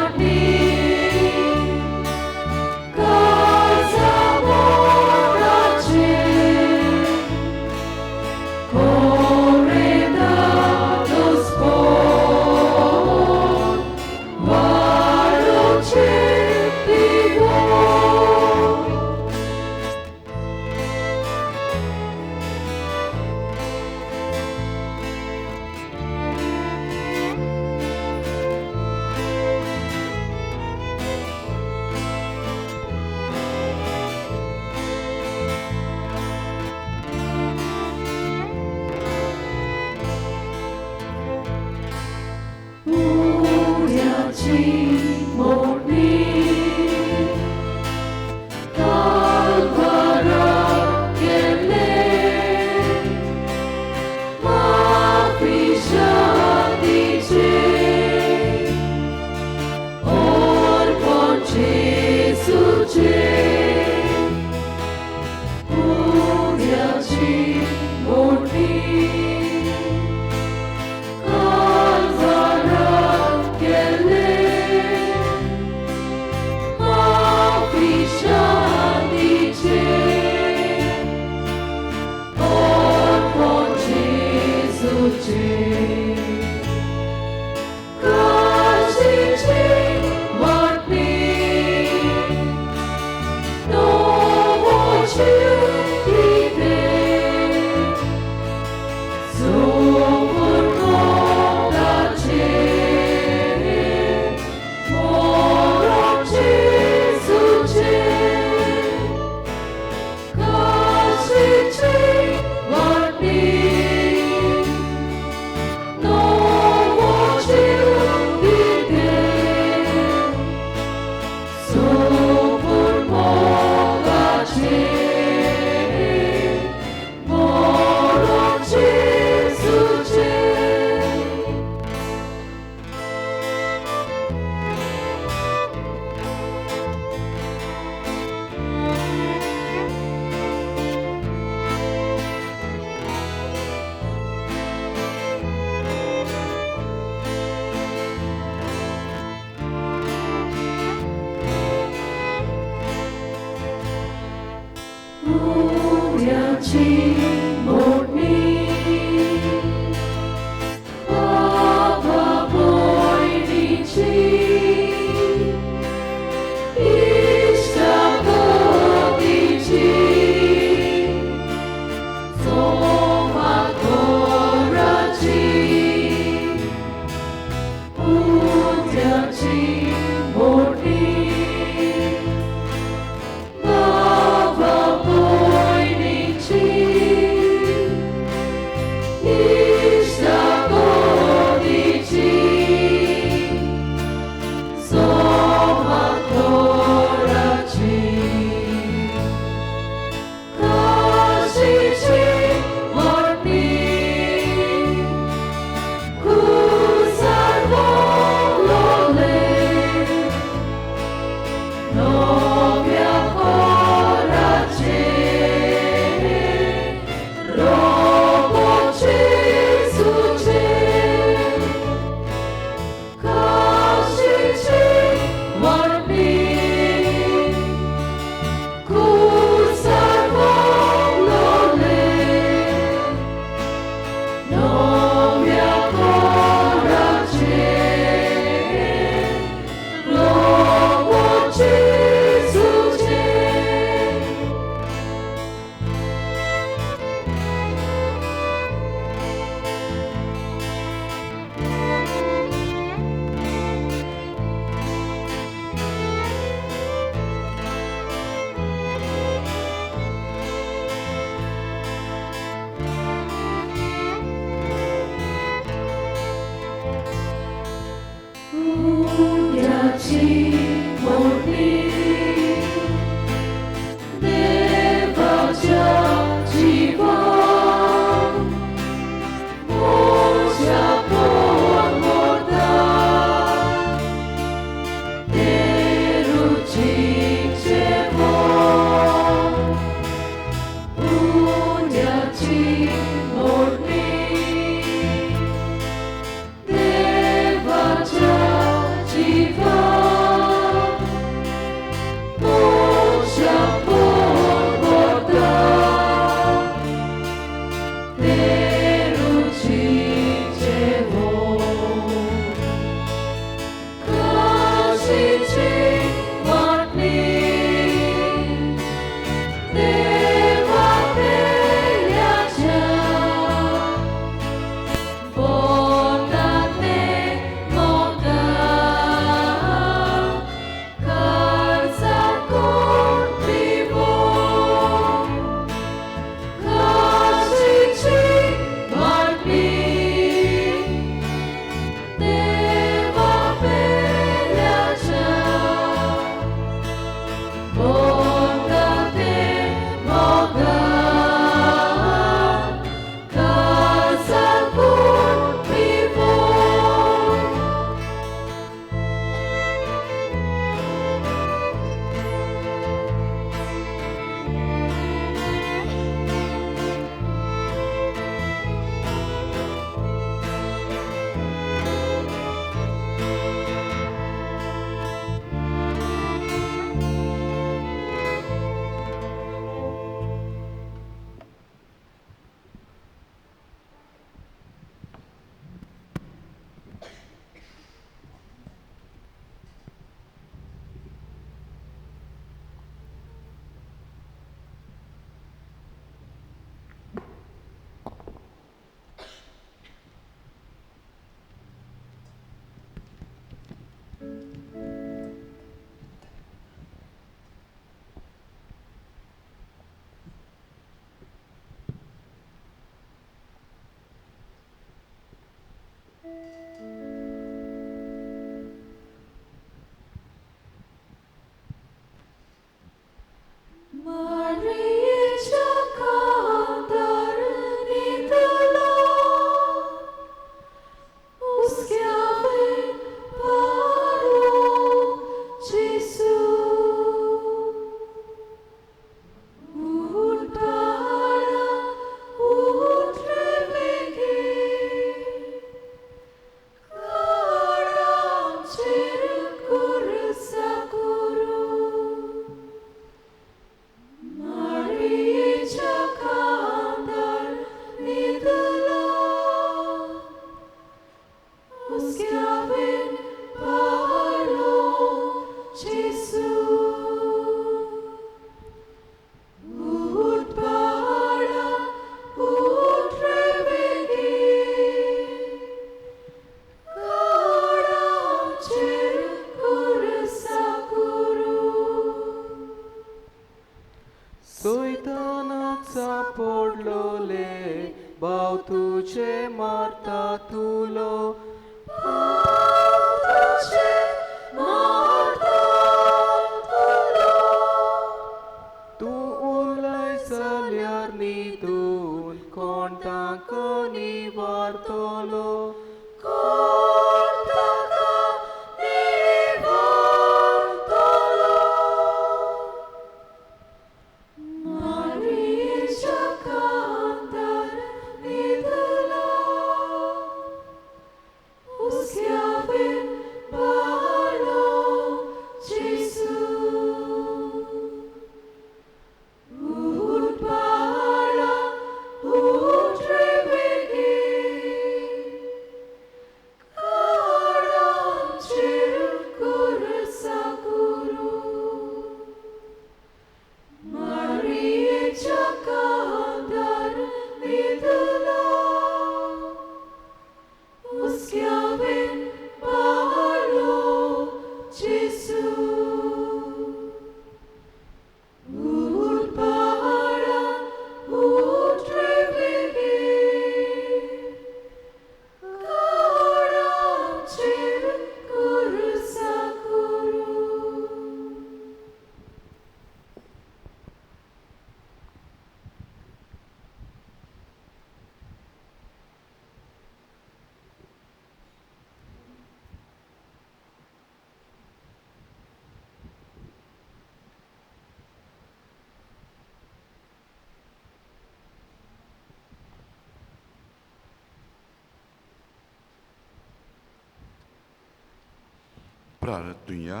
प्रार्थुया.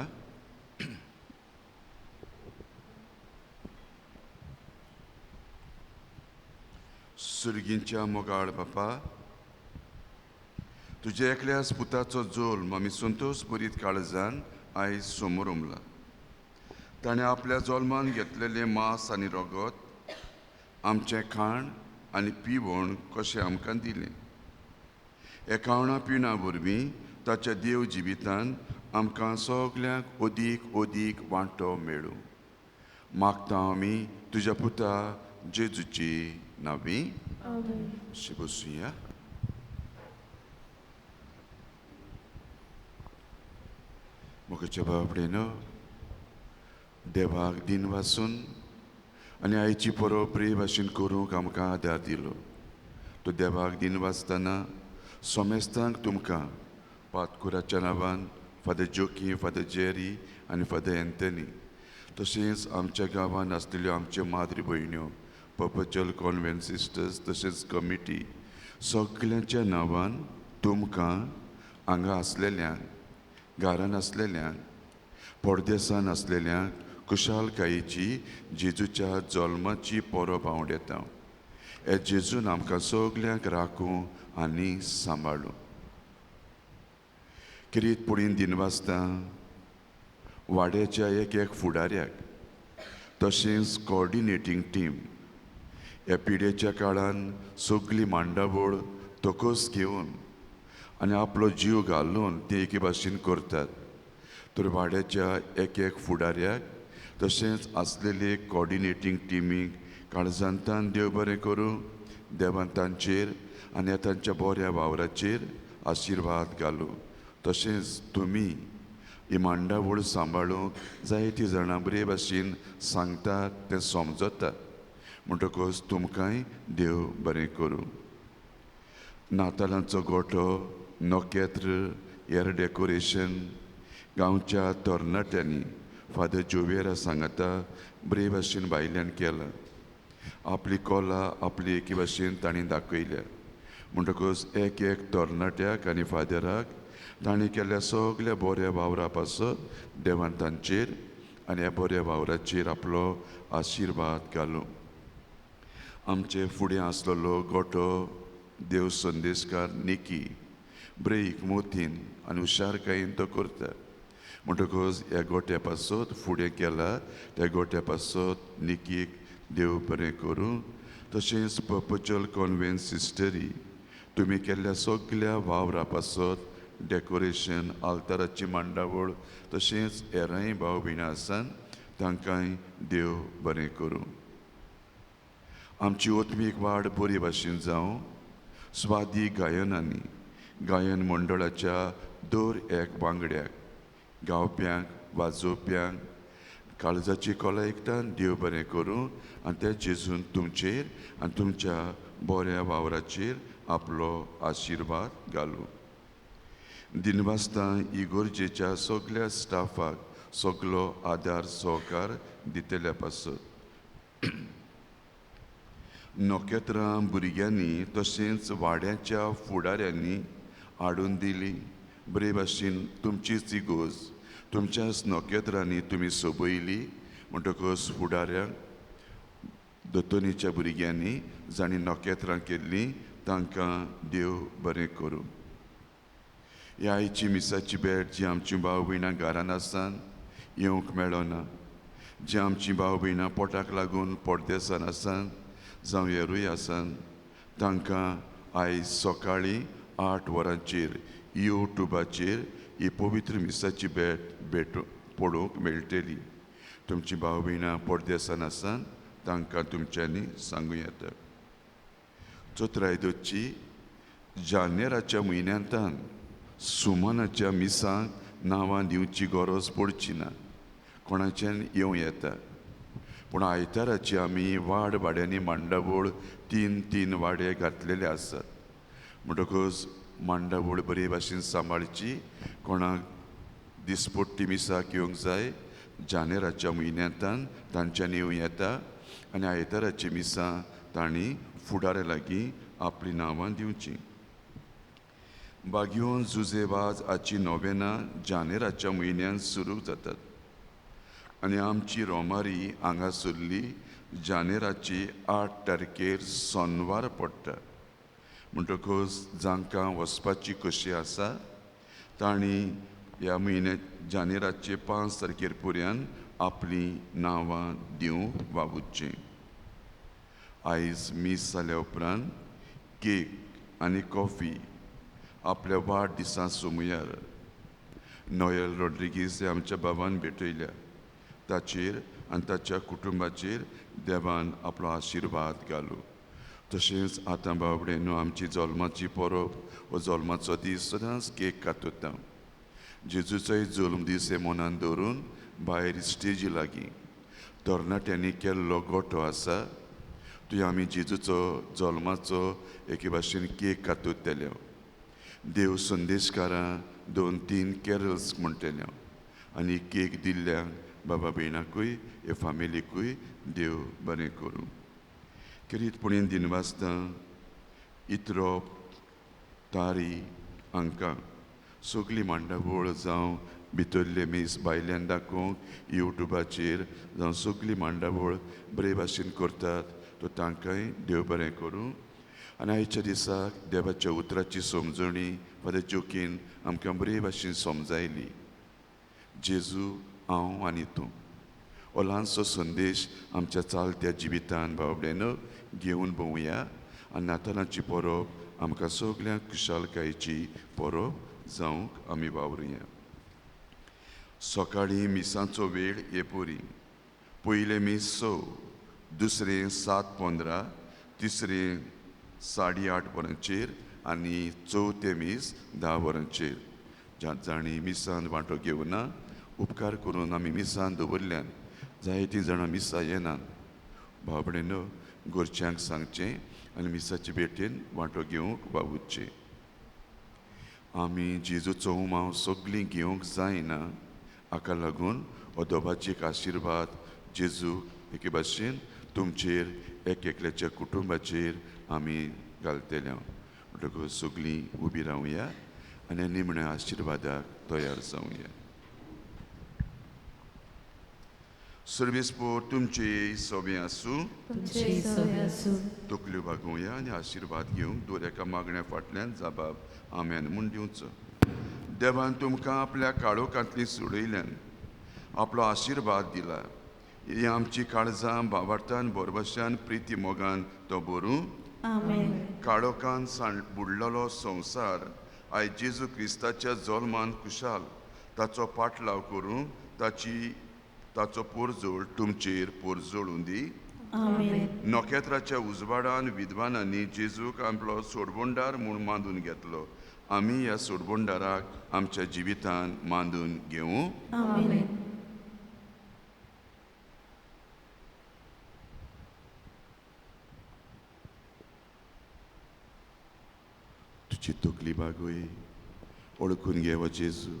सुर्गींच्या मोगाळ बापा, तुझ्या एकल्याच पुताचो जोल्म आमी संतोश बरीत काळजान आयज समोर उमला. ताणें आपल्या जल्मान घेतलेले मांस आनी रगत आमचें खाण आनी पिवण कशें आमकां दिलें. हे खावणा पिवणा वरवीं ताच्या देव जिवितान आमकां सगल्यांक ओदीक ओदीक वांटो मेळूं. मागता आमी तुज्या पुता जेजूची नांवी. बसूया. मोगाच्या बाबडेनो, देवाक दिन वाचून आनी आयची परब बरे भाशेन करूंक आमकां आदार दिलो. तो देवाक दिन वाचतना सोमेस्तांक तुमकां पातकुराच्या नांवान फादर जोकी, फादर जेरी आनी फादर एंथनी, तशेंच आमच्या गांवांत आसलेल्यो आमच्यो माद्री भयण्यो, पर्पच्युअल कॉन्व्हेंट सिस्टर्स, तशेंच कमिटी सगल्यांच्या नांवान तुमकां हांगा आसलेल्यांक, घरान आसलेल्यांक, परदेसान आसलेल्यांक कुशालकायेची जेजूच्या जल्माची परब हांव येता. हे जेजून आमकां सगल्यांक राखूं आनी सांबाळूं. किरीत पुडीन दिनवासता वाड्याच्या एक एक फुडाऱ्याक, तशेंच कॉर्डिनेटींग टीम ह्या पिडेच्या काळान सगळी मांडावळ तोकोस घेवन आनी आपलो जीव घालून ते एके भाशेन करतात. तर वाड्याच्या एक एक फुडाऱ्याक तशेंच आसलेले कॉर्डिनेटींग टिमीक काळजांतान देव बरें करूं. देवान तांचेर आनी तांच्या बऱ्या वावराचेर आशिर्वाद घालूं. तशेंच तुमी ही मांडावळ सांबाळूंक जायतीं जाणां बरे भाशेन सांगतात तें समजतात. म्हणटकच तुमकांय देव बरें करूं. नातालांचो गोठो, नोकेत्र, हेर डेकोरेशन गांवच्या तरणाट्यांनी फादर जोवेरा सांगता बरे भाशेन बायल्यान केलां. आपली कला आपली एके भाशेन तांणी दाखयल्या. म्हणटकच एक एक तरणाट्याक आनी फादराक तांणी केल्ल्या सगल्या बऱ्या वावरा पासत देवान तांचेर आनी ह्या बऱ्या वावराचेर आपलो आशिर्वाद घालूं. आमचे फुडें आसलेलो गोठो देव संदेशकार निकी ब्रेक मोतीन आनी हुशारकायेन तो करता. म्हणटकच ह्या गोट्या पासत फुडें केला त्या गोट्या पासत निकीक देव बरें करूं. तशेंच पर्पच्युअल कॉन्व्हेंट सिस्टरी तुमी केल्ल्या सगल्या वावरा पासत डेकोरेशन, आल्ताराची मांडावळ तशेंच हेरांय भाव भयणां आसात तांकांय देव बरें करूं. आमची ओतमीक वाड बरे भाशेन जावं. स्वादी गायनांनी गायन मंडळाच्या दर एक वांगड्याक, गावप्यांक, वाजोवप्यांक काळजाची कला एकठांय देव बरें करूं आनी ते जेजून तुमचेर आनी तुमच्या बऱ्या वावराचेर आपलो आशिर्वाद घालूं. दिनवासता इगोर्जेच्या सगल्या स्टाफाक सगलो आदार सहकार दितल्या पासत नोकेत्रां भुरग्यांनी तशेंच वाड्याच्या फुडाऱ्यांनी हाडून दिली. बरे भाशेन तुमचीच इगोज तुमच्याच नोकेत्रांनी तुमी सोबयली. म्हणटकच फुडाऱ्यांक दोतोनीच्या भुरग्यांनी जाणीं नोकेत्रां केल्लीं तांकां देव बरें करूं. ह्या आयची मिसाची भेट जी आमची भाव भयणां घरान आसात येवंक मेळना, जी आमची भाव भयणां पोटाक लागून परदेसान आसात जावं हेरूय आसात, तांकां आयज सकाळीं 8 वरांचेर यूट्यूबाचेर ही पवित्र मिसाची भेट पळोवंक मेळटली. तुमची भाव भयणां परदेसान आसात तांकां तुमच्यांनी सांगूं येता. चोत्रायदोची जानेराच्या म्हयन्यांतान सुमनाच्या मिसांक नांवां दिवची गरज पडची ना, कोणाच्यान येवं येता. पूण आयताराची आमी वाड वाड्यांनी मांडावळ 3 वाडे घातलेले आसात. म्हणटकच मांडावळ बरे भाशेन सांबाळची. कोणाक दिसपट्टी मिसाक येवंक जाय जानेराच्या म्हयन्यांतान तांच्यान येवं येता आनी आयताराची मिसां तांणी फुडाऱ्या लागीं आपलीं नांवां दिवचीं. बागयोन जुजेबाज आजची नोवेना जानेराच्या म्हयन्यान सुरू जातात आनी आमची रोमारी हांगासरली जानेराची 8 तारखेर सोनवार पडटा. म्हणटकच जांकां वचपाची कशी आसा तांणी ह्या म्हयन्यात जानेराचे 5 तारखेर पर्यंत आपलीं नांवां दिवंक वावुरचीं. आयज मीस जाल्या उपरांत केक आनी कॉफी आपल्या वाडदिसा सुमयार नोयल रॉड्रिगीस हे आमच्या बाबान भेटयल्या. ताचेर आनी ताच्या कुटुंबाचेर देवान आपलो आशिर्वाद घालूं. तशेंच आतां बावडेनो आमची जल्माची परब हो जल्माचो दीस सदांच केक कातता. जेजूचोय जल्म दीस हे मनान दवरून भायर स्टेजी लागीं तरणाट्यांनी केल्लो गोठो आसा थंय आमी जेजूचो जल्माचो एके भाशेन केक कातताल्यो. देव संदेशकारां 2-3 कॅरल्स म्हणटल्यो आनी केक दिल्ल्या बाबा भयणाकूय हे फामिलीकूय देव बरें करूं. किरीतपणीन दिनवासता इतरो तारी हांकां सगळीं मांडावळ जावं भितरले मीस भायल्यान दाखोवंक युट्यूबाचेर जावं सगळीं मांडावळ बरे भाशेन करतात तो तांकांय देव बरें करूं. आनी आयच्या दिसाक देवाच्या उतराची समजणी फादर जोकीन आमकां बरे भाशेन समजायली. जेजू हांव आनी तूं हो ल्हानसो संदेश आमच्या चालत्या जिवितान बावडेनो घेवन भोवया आनी नातालांची परब आमकां सगल्यांक खुशालकायेची परब जावंक आमी वावरुया. सकाळीं मिसांचो वेळ येपोरी. पयलें मीस 6, दुसरें 7:15, तिसरें 8:30 वरांचेर आनी चवथें मीस 10 वरांचेर. जाणी मिसान वांटो घेवना उपकार करून आमी मिसान दवरल्यान जायतीं जाणां मिसा येनात. भावडेनो घरच्यांक सांगचें आनी मिसाचे भेटेन वांटो घेवंक वावुरचें. आमी जेजूचो उमाव सगळीं घेवंक जायना हाका लागून हो दोबाची एक आशिर्वाद जेजू एके भाशेन तुमचेर एक एकल्याच्या कुटुंबाचेर आमी घालतल्या. म्हणटकूच सगळीं उबी रावया आनी निमण्या आशिर्वादाक तयार जावया. सर्वेस्पोर तुमचे सोबे आसूं. तुमचे सवे आसूं. तकल्यो भागोवया आनी आशिर्वाद घेवंक दोर एका मागण्या फाटल्यान जबाब आमेन म्हूण दिवचो. देवान तुमकां आपल्या काळोखांतली सोडयल्यान आपलो आशिर्वाद दिला. ही आमची काळजां भावार्थान बोरबशान प्रिती मोगान तो भरूं. आमेन. काळोखान बुडलेलो संवसार आयज जेजू क्रिस्ताच्या जल्मान खुशाल ताचो पाटलाव करूं. ताचो पोरजोळ तुमचेर पोरजोळूं दी. आमेन. नोखेत्राच्या उजवाडान विद्वानांनी जेजूक आपलो सोडबोंडार म्हूण मांडून घेतलो. आमी ह्या सोडबोंडाराक आमच्या जिवितान मांडून घेवूं. आमेन. तुजी तकली बागोय ओळखून घे हो जेजू.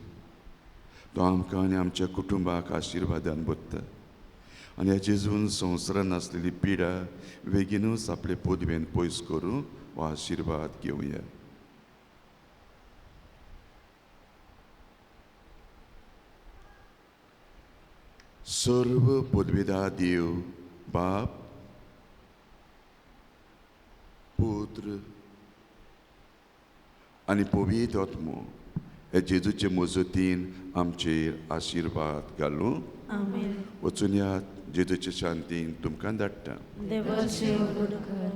तो आमकां आनी आमच्या कुटुंबाक आशिर्वादान बोत्ता आनी ह्या जेजून संवसारान आसलेली पिडा बेगीनूच आपले पोदवेन पयस करूं हो आशिर्वाद घेवया. सर्व पदवेदार देव बाप पुत्र आनी पवित्र आत्मो हे जेजूचे मजतीन आमचेर आशिर्वाद घालूं. आमेन. वचून या जेजूचे शांतीन तुमकां धाडटा. देवाचे उगड कर.